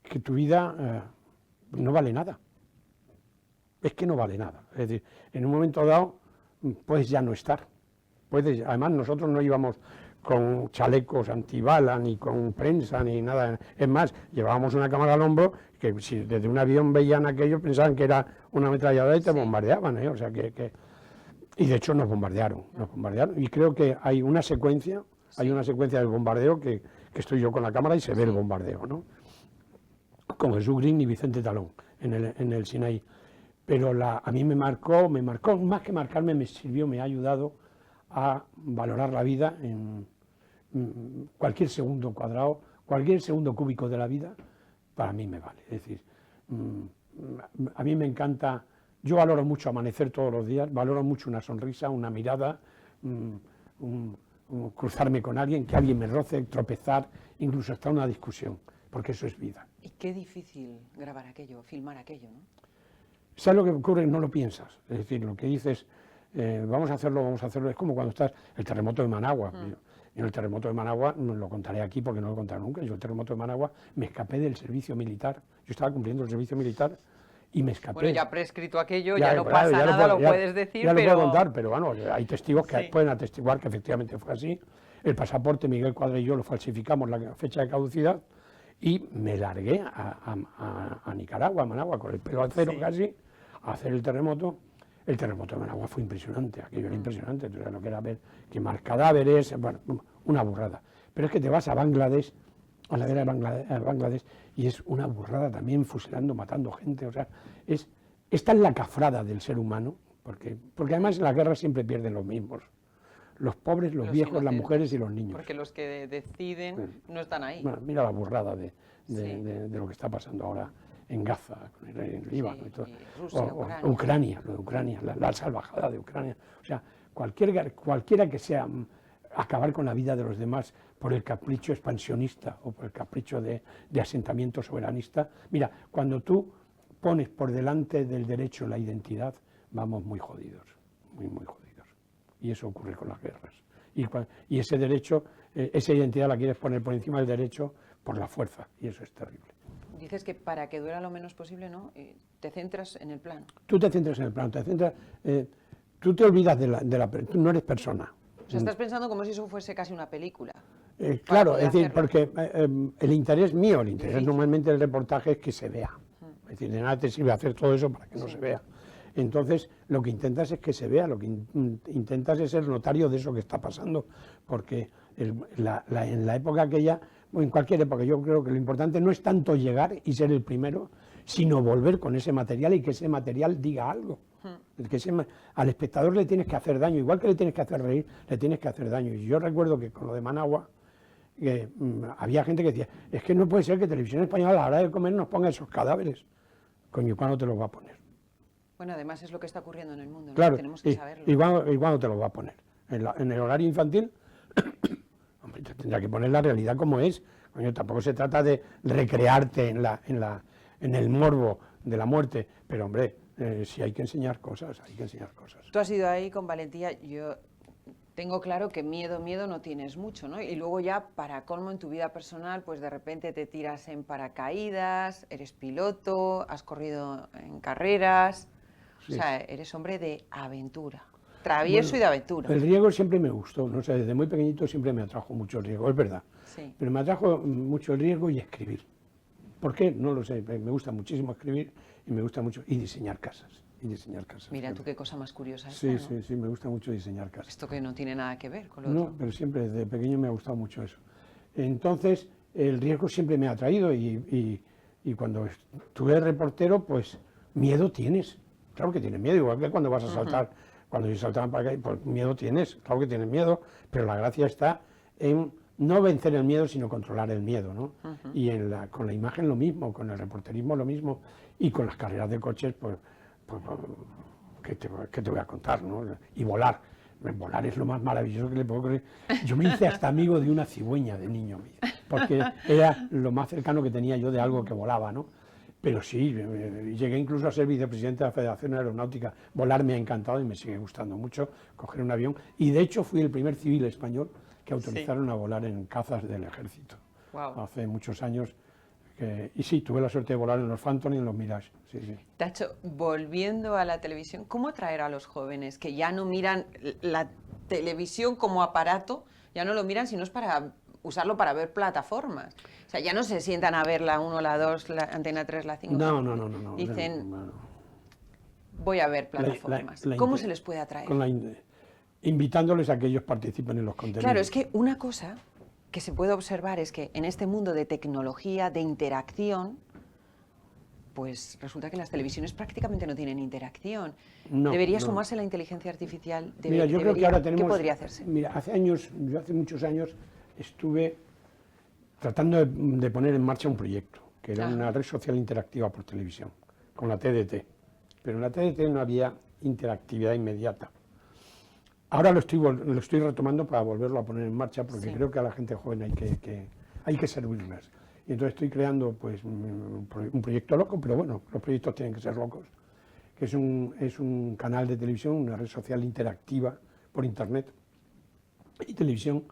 que tu vida no vale nada. Es que no vale nada. Es decir, en un momento dado puedes ya no estar. Además, nosotros no íbamos con chalecos antibala, ni con prensa, ni nada. Es más, llevábamos una cámara al hombro que si desde un avión veían aquello pensaban que era una ametralladora y te bombardeaban, ¿eh? O sea y de hecho nos bombardearon. Y creo que hay una secuencia, del bombardeo que estoy yo con la cámara y se ve el bombardeo, ¿no? Con Jesús Green y Vicente Talón en el Sinaí. Pero a mí me marcó, más que marcarme, me sirvió, me ha ayudado a valorar la vida en cualquier segundo cuadrado, cualquier segundo cúbico de la vida, para mí me vale. Es decir, a mí me encanta, yo valoro mucho amanecer todos los días, valoro mucho una sonrisa, una mirada, cruzarme con alguien, que alguien me roce, tropezar, incluso hasta una discusión, porque eso es vida. Y qué difícil grabar aquello, filmar aquello, ¿no? ¿Sabes lo que ocurre? No lo piensas. Es decir, lo que dices, vamos a hacerlo, es como cuando estás, el terremoto de Managua. Yo en el terremoto de Managua, no lo contaré aquí porque no lo he contado nunca, yo el terremoto de Managua me escapé del servicio militar. Yo estaba cumpliendo el servicio militar y me escapé. Bueno, ya prescrito aquello, ya no claro, pasa nada, lo puedes decir, ya pero... lo puedo contar, pero bueno, hay testigos que Sí. pueden atestiguar que efectivamente fue así. El pasaporte, Miguel Cuadra y yo lo falsificamos la fecha de caducidad y me largué a Nicaragua, a Managua, con el pelo al cero casi, a hacer el terremoto. El terremoto de Managua fue impresionante, aquello era impresionante, tú sabes lo que era ver quemar cadáveres, bueno, una burrada. Pero es que te vas a Bangladesh, a la guerra de Bangladesh, y es una burrada también, fusilando, matando gente, o sea, esta es la cafrada del ser humano, porque además en la guerra siempre pierden los mismos, los pobres, los viejos, las inocentes, mujeres y los niños. Porque los que deciden no están ahí. Bueno, mira la burrada de lo que está pasando ahora en Gaza, en Líbano y todo. Y Rusia, Ucrania, lo de Ucrania, la salvajada de Ucrania. O sea, cualquiera que sea acabar con la vida de los demás por el capricho expansionista o por el capricho de asentamiento soberanista. Mira, cuando tú pones por delante del derecho la identidad, vamos muy jodidos, muy jodidos. Y eso ocurre con las guerras. Y ese derecho, esa identidad la quieres poner por encima del derecho por la fuerza, y eso es terrible. Dices que para que duela lo menos posible, ¿no? Te centras en el plano. Tú te centras en el plano, tú te olvidas tú no eres persona. O sea, estás pensando como si eso fuese casi una película. Claro, poder es decir, hacerlo. porque el interés mío, el interés Difícil. normalmente del reportaje es que se vea. Es decir, de nada te sirve hacer todo eso para que no se vea. Entonces, lo que intentas es que se vea, lo que intentas es ser notario de eso que está pasando, porque en la época aquella, o en cualquier época, yo creo que lo importante no es tanto llegar y ser el primero, sino volver con ese material y que ese material diga algo. Al espectador le tienes que hacer daño, igual que le tienes que hacer reír, le tienes que hacer daño. Y yo recuerdo que con lo de Managua, había gente que decía, es que no puede ser que Televisión Española a la hora de comer nos ponga esos cadáveres. Coño, ¿cuándo te los va a poner? Bueno, además es lo que está ocurriendo en el mundo, ¿no? Claro, Tenemos que saberlo. ¿Y cuándo te los va a poner? En el horario infantil, hombre, te tendrá que poner la realidad como es. Coño, tampoco se trata de recrearte en el morbo de la muerte, pero hombre, si hay que enseñar cosas, hay que enseñar cosas. Tú has ido ahí con valentía, yo tengo claro que miedo no tienes mucho, ¿no? Y luego ya, para colmo, en tu vida personal, pues de repente te tiras en paracaídas, eres piloto, has corrido en carreras, sí. O sea, eres hombre de aventura, travieso y de aventura. El riesgo siempre me gustó, ¿no? O sea, desde muy pequeñito siempre me atrajo mucho el riesgo, es verdad. Sí. Pero me atrajo mucho el riesgo y escribir. ¿Por qué? No lo sé, me gusta muchísimo escribir y me gusta mucho, y diseñar casas. Mira tú qué cosa más curiosa sí, esta, ¿no? Sí, me gusta mucho diseñar casas. Esto que no tiene nada que ver con lo otro. No, pero siempre desde pequeño me ha gustado mucho eso. Entonces, el riesgo siempre me ha atraído y cuando estuve reportero, pues miedo tienes. Claro que tienes miedo, igual que cuando vas a saltar, cuando yo saltaba para acá, pues miedo tienes, claro que tienes miedo, pero la gracia está en no vencer el miedo, sino controlar el miedo, ¿no? Y con la imagen lo mismo, con el reporterismo lo mismo, y con las carreras de coches, pues ¿qué te voy a contar, ¿no? Y volar. Volar es lo más maravilloso que le puedo creer. Yo me hice hasta amigo de una cigüeña de niño, porque era lo más cercano que tenía yo de algo que volaba, ¿no? Pero sí, llegué incluso a ser vicepresidente de la Federación Aeronáutica. Volar me ha encantado y me sigue gustando mucho, coger un avión. Y de hecho fui el primer civil español que autorizaron a volar en cazas del ejército. Wow. Hace muchos años. Y sí, tuve la suerte de volar en los Phantom y en los Mirage. Sí. Tacho, volviendo a la televisión, ¿cómo atraer a los jóvenes que ya no miran la televisión como aparato, ya no lo miran sino es para usarlo para ver plataformas? O sea, ya no se sientan a ver la 1, la 2, la Antena 3, la 5. No. Dicen, voy a ver plataformas. ¿Cómo se les puede atraer? Invitándoles a que ellos participen en los contenidos. Claro, es que una cosa que se puede observar es que en este mundo de tecnología, de interacción, pues resulta que las televisiones prácticamente no tienen interacción. ¿Debería sumarse la inteligencia artificial? Mira, yo creo que ahora tenemos... ¿Qué podría hacerse? Mira, yo hace muchos años estuve tratando de poner en marcha un proyecto, que era una red social interactiva por televisión, con la TDT. Pero en la TDT no había interactividad inmediata. Ahora lo estoy retomando para volverlo a poner en marcha, porque creo que a la gente joven hay que servirles. Y entonces estoy creando pues un proyecto loco, pero bueno, los proyectos tienen que ser locos, que es un canal de televisión, una red social interactiva por internet y televisión,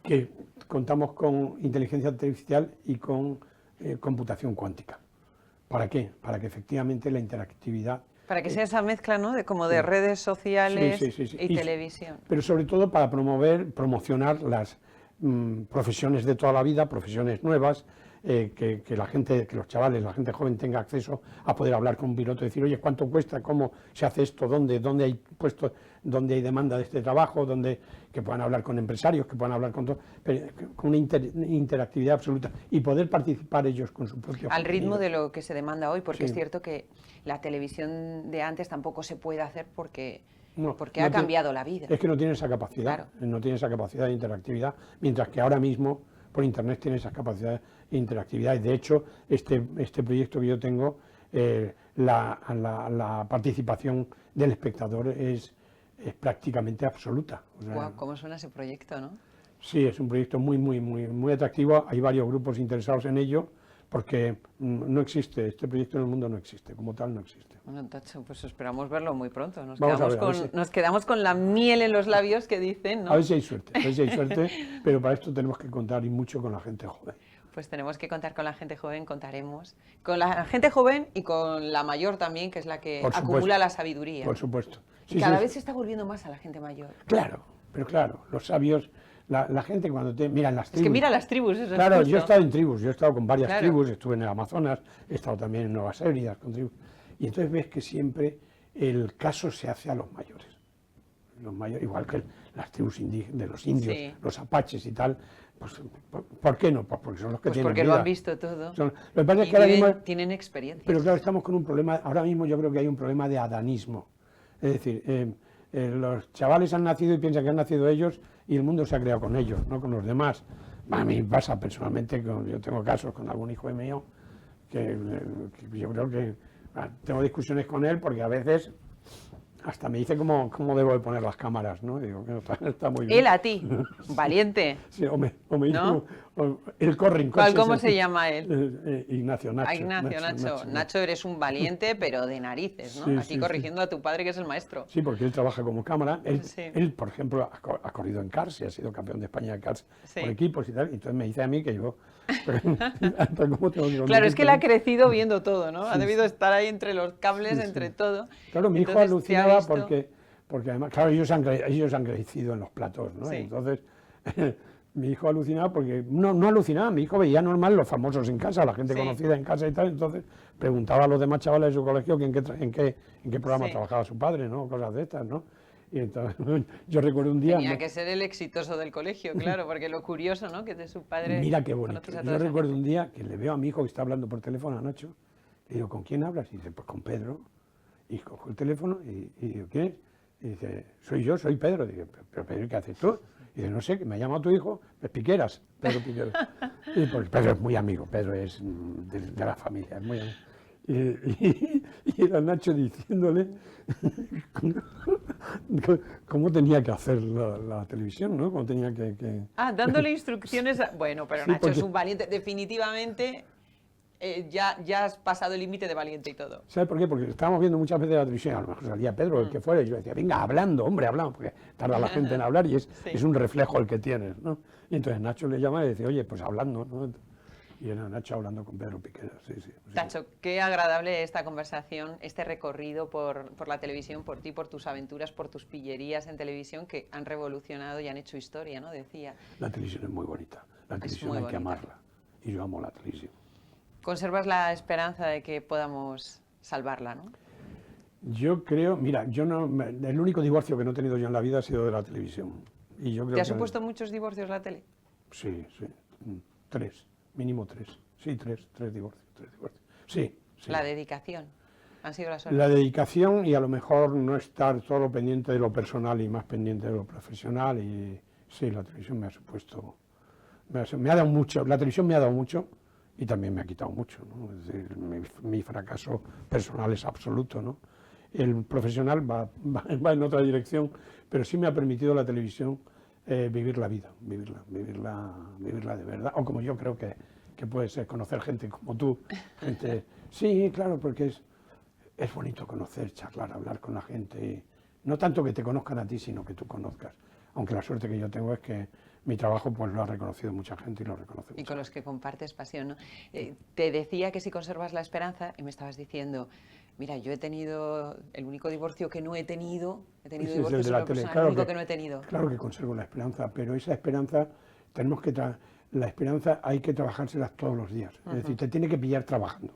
que contamos con inteligencia artificial y con computación cuántica. ¿Para qué? Para que efectivamente la interactividad... Para que sea esa mezcla, ¿no?, de redes sociales y televisión. Pero sobre todo para promocionar las profesiones de toda la vida, profesiones nuevas, que la gente, que los chavales, la gente joven tenga acceso a poder hablar con un piloto y decir, oye, ¿cuánto cuesta? ¿Cómo se hace esto? ¿Dónde hay puestos? ¿Dónde hay demanda de este trabajo? Que puedan hablar con empresarios, que puedan hablar con todo, pero con una interactividad absoluta y poder participar ellos con su propio al ritmo de lo que se demanda hoy, porque es cierto que la televisión de antes tampoco se puede hacer porque ha cambiado la vida. Es que no tiene esa capacidad, no tiene esa capacidad de interactividad, mientras que ahora mismo por internet tiene esas capacidades de interactividad. Y de hecho, este proyecto que yo tengo, la participación del espectador es prácticamente absoluta. O sea, wow, ¿cómo suena ese proyecto, no? Sí, es un proyecto muy atractivo. Hay varios grupos interesados en ello, porque no existe, este proyecto en el mundo no existe, como tal no existe. Bueno, Tacho, pues esperamos verlo muy pronto. Nos Vamos quedamos con la miel en los labios que dicen, ¿no? A ver si hay suerte, pero para esto tenemos que contar y mucho con la gente joven. Pues tenemos que contar con la gente joven, contaremos con la gente joven y con la mayor también, que es la que acumula la sabiduría. Por supuesto. Y cada vez se está volviendo más a la gente mayor. Claro, pero claro, los sabios... La gente cuando mira en las tribus... Es que mira las tribus, eso claro, es yo he estado en tribus, yo he estado con varias tribus, estuve en el Amazonas, he estado también en Nuevas Hébridas con tribus, y entonces ves que siempre el caso se hace a los mayores. los mayores, igual que las tribus de los indios, Sí. los apaches y tal, pues ¿por qué no? Pues porque son los que Pues tienen porque vida. lo han visto todo. Lo que pasa es Y que ahora viven- mismo, tienen experiencia. pero claro, estamos con un problema, ahora mismo yo creo que hay un problema de adanismo. Es decir, los chavales han nacido y piensan que han nacido ellos y el mundo se ha creado con ellos, no con los demás. A mí pasa personalmente, yo tengo casos con algún hijo mío que yo creo que tengo discusiones con él porque a veces hasta me dice cómo debo de poner las cámaras, ¿no? Y digo, "Bueno, está muy bien". Él a ti, valiente. Sí, o me dice, ¿No? él corre en coche. ¿Cómo se llama él? Ignacio, Nacho. Ah, Ignacio. Nacho, eres un valiente, pero de narices, ¿no? Sí, Aquí sí, corrigiendo a tu padre, que es el maestro. Sí, porque él trabaja como cámara. Sí. Él, por ejemplo, ha corrido en Cars y ha sido campeón de España de Cars Sí. por equipos y tal. Y entonces me dice a mí que yo... ¿cómo tengo que Claro, es que él conducir? ha crecido viendo todo, ¿no? Ha Sí, debido estar ahí entre los cables, Sí, sí. entre todo. Claro, mi hijo Entonces, te ha alucinaba visto- porque además, claro, ellos han crecido en los platós, ¿no? Sí. Entonces, mi hijo alucinaba porque, no alucinaba, mi hijo veía normal los famosos en casa, la gente Sí. conocida en casa y tal, entonces preguntaba a los demás chavales de su colegio que en qué programa Sí. trabajaba su padre, ¿no? Cosas de estas, ¿no? Y entonces, yo recuerdo un día... Tenía que ser el exitoso del colegio, claro, porque lo curioso, ¿no? Que de su padre... Mira qué bonito. conoces a Yo toda esa recuerdo gente. un día que le veo a mi hijo que está hablando por teléfono a Nacho. Le digo, ¿con quién hablas? Y dice, pues con Pedro. Y cojo el teléfono y digo, ¿quién es? Y dice, soy yo, soy Pedro. Digo, pero Pedro, ¿qué haces tú? Y dice, no sé, que me ha llamado tu hijo, pues Piqueras, Pedro Piqueras. Y pues Pedro es muy amigo, Pedro es de la familia, es muy amigo. Y era Nacho diciéndole cómo tenía que hacer la televisión, ¿no? Cómo tenía que... Ah, dándole instrucciones a... Bueno, pero Sí, Nacho es porque- un valiente. Definitivamente ya has pasado el límite de valiente y todo. ¿Sabes por qué? Porque estábamos viendo muchas veces la televisión, a lo mejor salía Pedro, el que fuera, y yo decía, venga, hablando, hombre, hablando, porque tarda la gente en hablar y Sí. es un reflejo el que tienes, ¿no? Y entonces Nacho le llama y dice, oye, pues hablando, ¿no? Y era Nacho hablando con Pedro Piqueras, sí. Tacho, qué agradable esta conversación, este recorrido por la televisión, por ti, por tus aventuras, por tus pillerías en televisión que han revolucionado y han hecho historia, ¿no? Decía. La televisión es muy bonita, la televisión muy hay que bonita. amarla, y yo amo la televisión. ¿Conservas la esperanza de que podamos salvarla, no? Yo creo, mira, el único divorcio que no he tenido yo en la vida ha sido de la televisión. Y yo creo ¿Te ha que- supuesto muchos divorcios la tele? Sí, tres, mínimo tres. Sí, tres divorcios, Sí. La dedicación. Han sido las horas. La dedicación y a lo mejor no estar solo pendiente de lo personal y más pendiente de lo profesional. Y sí, la televisión me ha supuesto, me ha dado mucho, la televisión me ha dado mucho y también me ha quitado mucho, ¿no? Es decir, mi fracaso personal es absoluto, ¿no? El profesional va en otra dirección, pero sí me ha permitido la televisión vivir la vida, vivirla de verdad, o como yo creo que puede ser, conocer gente como tú, gente, sí, claro, porque es bonito conocer, charlar, hablar con la gente, y no tanto que te conozcan a ti, sino que tú conozcas, aunque la suerte que yo tengo es que mi trabajo pues lo ha reconocido mucha gente y lo reconoce Y mucha con los gente. que compartes pasión, ¿no? Te decía que si conservas la esperanza y me estabas diciendo, mira, yo he tenido, el único divorcio que no he tenido Ese es el divorcios de la en lo tele, personal, claro el único que- que no he tenido. Claro que conservo la esperanza, pero esa esperanza tenemos que la esperanza hay que trabajársela todos los días. Es decir, te tiene que pillar trabajando.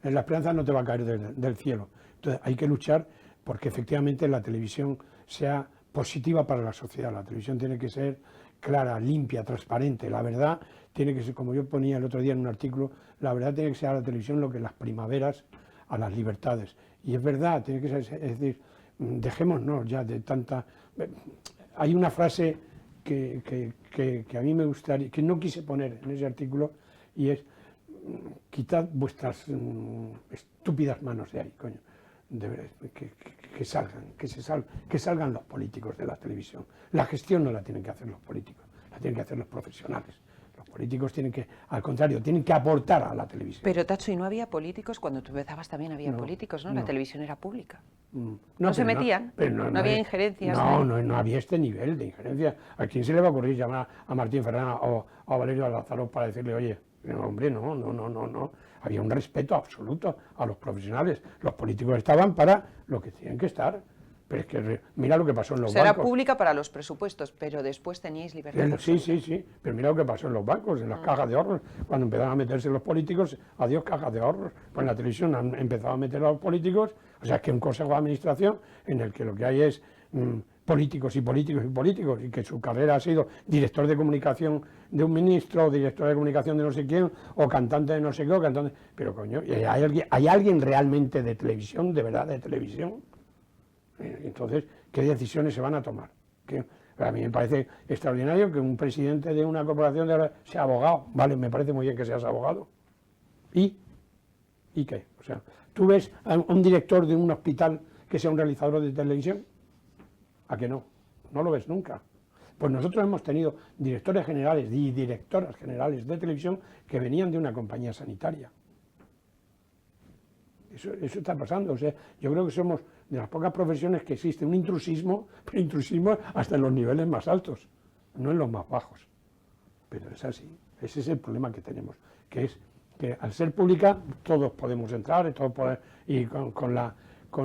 La esperanza no te va a caer del cielo. Entonces hay que luchar porque efectivamente la televisión sea positiva para la sociedad. La televisión tiene que ser clara, limpia, transparente. La verdad tiene que ser, como yo ponía el otro día en un artículo, la verdad tiene que ser a la televisión lo que las primaveras a las libertades. Y es verdad, tiene que ser, es decir, dejémonos ya de tanta... Hay una frase que a mí me gustaría, que no quise poner en ese artículo, y es, quitad vuestras estúpidas manos de ahí, coño. De verdad, que salgan los políticos de la televisión. La gestión no la tienen que hacer los políticos, la tienen que hacer los profesionales. Los políticos tienen que, al contrario, tienen que aportar a la televisión. Pero Tacho, ¿y no había políticos? Cuando tú empezabas también había No, políticos, ¿no? no. La televisión era pública. No ¿No se pero metían? pero ¿No había injerencias? No había este nivel de injerencia. ¿A quién se le va a ocurrir llamar a Martín Ferrana o a Valerio Lázaro para decirle, oye, no, hombre, no? Había un respeto absoluto a los profesionales. Los políticos estaban para lo que tenían que estar. Pero es que mira lo que pasó en O los sea, era bancos. pública para los presupuestos, pero después teníais libertad. Sí, absoluta. sí. Pero mira lo que pasó en los bancos, en las cajas de ahorros. Cuando empezaron a meterse los políticos, adiós cajas de ahorros. Pues en la televisión han empezado a meter a los políticos. O sea, es que un consejo de administración en el que lo que hay es políticos y políticos y políticos, y que su carrera ha sido director de comunicación de un ministro, o director de comunicación de no sé quién, o cantante de no sé qué, o cantante... Pero coño, ¿hay alguien realmente de televisión, de verdad de televisión? Entonces, ¿qué decisiones se van a tomar? A mí me parece extraordinario que un presidente de una corporación sea abogado. Vale, me parece muy bien que seas abogado. ¿Y qué? O sea, ¿tú ves a un director de un hospital que sea un realizador de televisión? ¿A que no? No lo ves nunca. Pues nosotros hemos tenido directores generales y directoras generales de televisión que venían de una compañía sanitaria. Eso está pasando. O sea, yo creo que somos de las pocas profesiones que existe un intrusismo, pero intrusismo hasta en los niveles más altos, no en los más bajos. Pero es así. Ese es el problema que tenemos, que es que al ser pública todos podemos entrar y con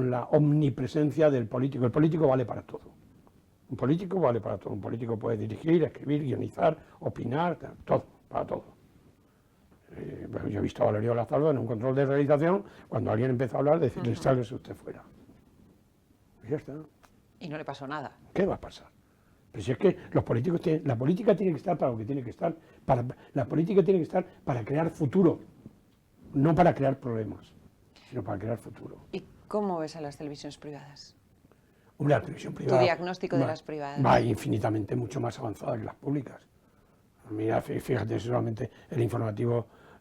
la omnipresencia del político. El político vale para todo. Un político vale para todo. Un político puede dirigir, escribir, guionizar, opinar, todo, para todo. Yo he visto a Valerio Lazardo en un control de realización, cuando alguien empezó a hablar, decirle, sálgase usted fuera. Y ya está. Y no le pasó nada. ¿Qué va a pasar? Pero si es que los políticos la política tiene que estar para lo que tiene que estar. La política tiene que estar para crear futuro, no para crear problemas, sino para crear futuro. ¿Y cómo ves a las televisiones privadas? La televisión privada... Tu diagnóstico de las privadas. Va infinitamente mucho más avanzada que las públicas. Mira, fíjate solamente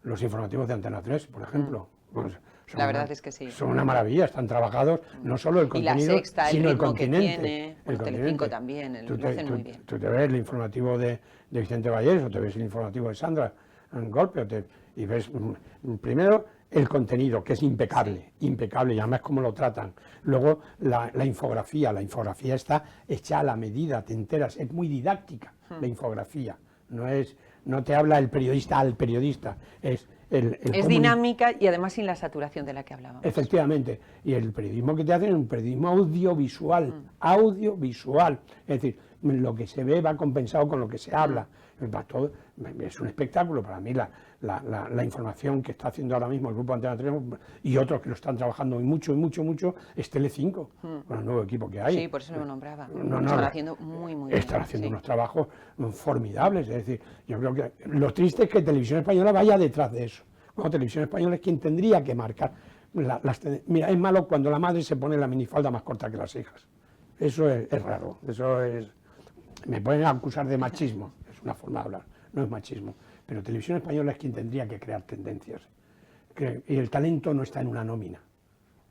los informativos de Antena 3, por ejemplo. Pues la verdad es que sí. Son una maravilla, están trabajados no solo el contenido, y la Sexta, sino el continente. Que tiene, el Telecinco también, lo hacen muy bien. Tú te ves el informativo de Vicente Vallés, o te ves el informativo de Sandra Golpe, y ves primero el contenido, que es impecable, impecable, y además cómo lo tratan. Luego la infografía está hecha a la medida, te enteras, es muy didáctica la infografía. No te habla el periodista al periodista, es dinámica y además sin la saturación de la que hablábamos. Efectivamente, y el periodismo que te hacen es un periodismo audiovisual, audiovisual, es decir, lo que se ve va compensado con lo que se habla. Todo, es un espectáculo para mí la información que está haciendo ahora mismo el grupo Antena 3 y otros que lo están trabajando mucho, es Telecinco, con el nuevo equipo que hay. Sí, por eso lo nombraba. Lo están haciendo muy bien. Están haciendo unos trabajos formidables, es decir, yo creo que lo triste es que Televisión Española vaya detrás de eso. Cuando Televisión Española es quien tendría que marcar. Mira, es malo cuando la madre se pone la minifalda más corta que las hijas. Eso es raro, me pueden acusar de machismo, es una forma de hablar, no es machismo, pero Televisión Española es quien tendría que crear tendencias, y el talento no está en una nómina,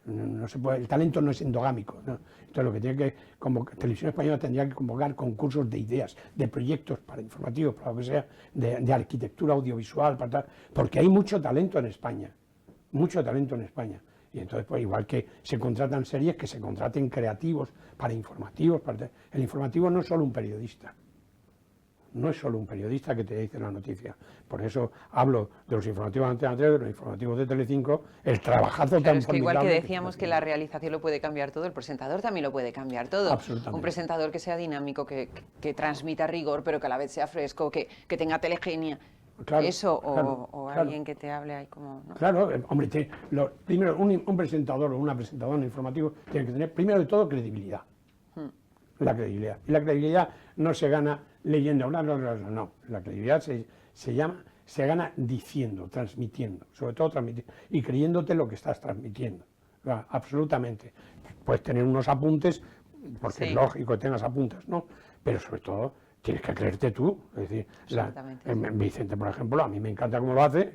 no se puede, el talento no es endogámico, ¿no? Entonces lo que tiene que Televisión Española tendría que convocar concursos de ideas, de proyectos para informativos, para lo que sea, de arquitectura audiovisual, porque hay mucho talento en España, y entonces, pues igual que se contratan series, que se contraten creativos para informativos. El informativo no es solo un periodista. No es solo un periodista que te dice la noticia. Por eso hablo de los informativos de Antena 3, de los informativos de Telecinco, el trabajazo tan es que igual formidable que decíamos que la realización lo puede cambiar todo, el presentador también lo puede cambiar todo. Absolutamente. Un presentador que sea dinámico, que transmita rigor, pero que a la vez sea fresco, que tenga telegenia. Claro, eso claro, o claro. Alguien que te hable ahí como... ¿no? Claro, hombre, primero un presentador o una presentadora informativo tiene que tener, primero de todo, credibilidad. La credibilidad. Y la credibilidad no se gana leyendo, no. La credibilidad se gana diciendo, transmitiendo, sobre todo transmitiendo, y creyéndote lo que estás transmitiendo. Absolutamente. Puedes tener unos apuntes, porque es lógico que tengas apuntes, ¿no? Pero sobre todo tienes que creerte tú. Es decir, Vicente, por ejemplo, a mí me encanta cómo lo hace.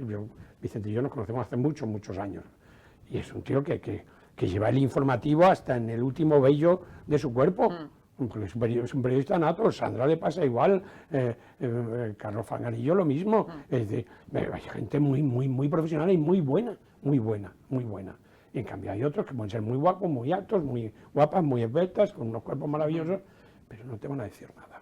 Vicente y yo nos conocemos hace muchos años. Y es un tío que lleva el informativo hasta en el último vello de su cuerpo. Porque es un periodista nato. Sandra le pasa igual, Carlos Fanganillo lo mismo. Es decir, hay gente muy profesional y muy buena. Y en cambio hay otros que pueden ser muy guapos, muy altos, muy guapas, muy esbeltas, con unos cuerpos maravillosos, pero no te van a decir nada.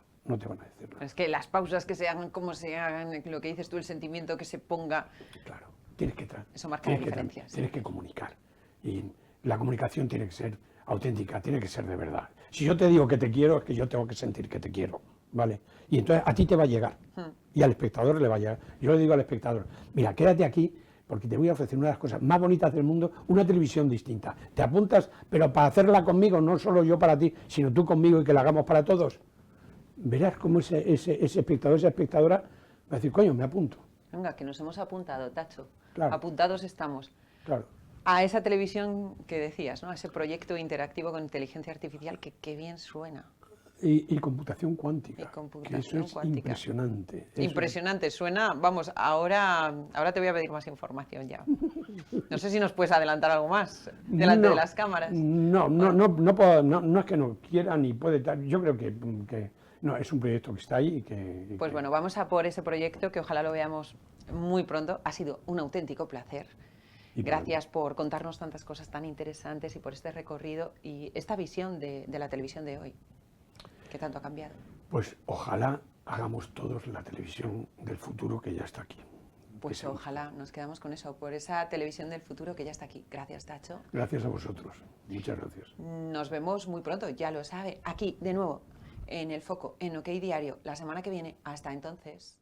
Es que las pausas que se hagan, como se hagan, lo que dices tú, el sentimiento que se ponga... Claro, tienes que eso marca la diferencia. Tienes que comunicar. Y la comunicación tiene que ser auténtica, tiene que ser de verdad. Si yo te digo que te quiero, es que yo tengo que sentir que te quiero, ¿vale? Y entonces a ti te va a llegar, y al espectador le va a llegar. Yo le digo al espectador, mira, quédate aquí, porque te voy a ofrecer una de las cosas más bonitas del mundo, una televisión distinta. ¿Te apuntas? Pero para hacerla conmigo, no solo yo para ti, sino tú conmigo y que la hagamos para todos. Verás cómo ese espectador, esa espectadora va a decir, coño, me apunto. Venga, que nos hemos apuntado, Tacho. Claro. Apuntados estamos. Claro. A esa televisión que decías, ¿no? A ese proyecto interactivo con inteligencia artificial que qué bien suena. Y computación cuántica. Y computación que eso es cuántica. impresionante. Impresionante, suena, vamos, ahora te voy a pedir más información ya. No sé si nos puedes adelantar algo más delante de las cámaras. No puedo, no es que no quiera ni puede estar. Yo creo que no, es un proyecto que está ahí y que... Pues bueno, vamos a por ese proyecto que ojalá lo veamos muy pronto. Ha sido un auténtico placer. Gracias por contarnos tantas cosas tan interesantes y por este recorrido y esta visión de la televisión de hoy, que tanto ha cambiado. Pues ojalá hagamos todos la televisión del futuro que ya está aquí. Pues ojalá, nos quedamos con eso, por esa televisión del futuro que ya está aquí. Gracias, Tacho. Gracias a vosotros. Muchas gracias. Nos vemos muy pronto, ya lo sabe, aquí de nuevo, en El Foco, en OK Diario, la semana que viene. Hasta entonces.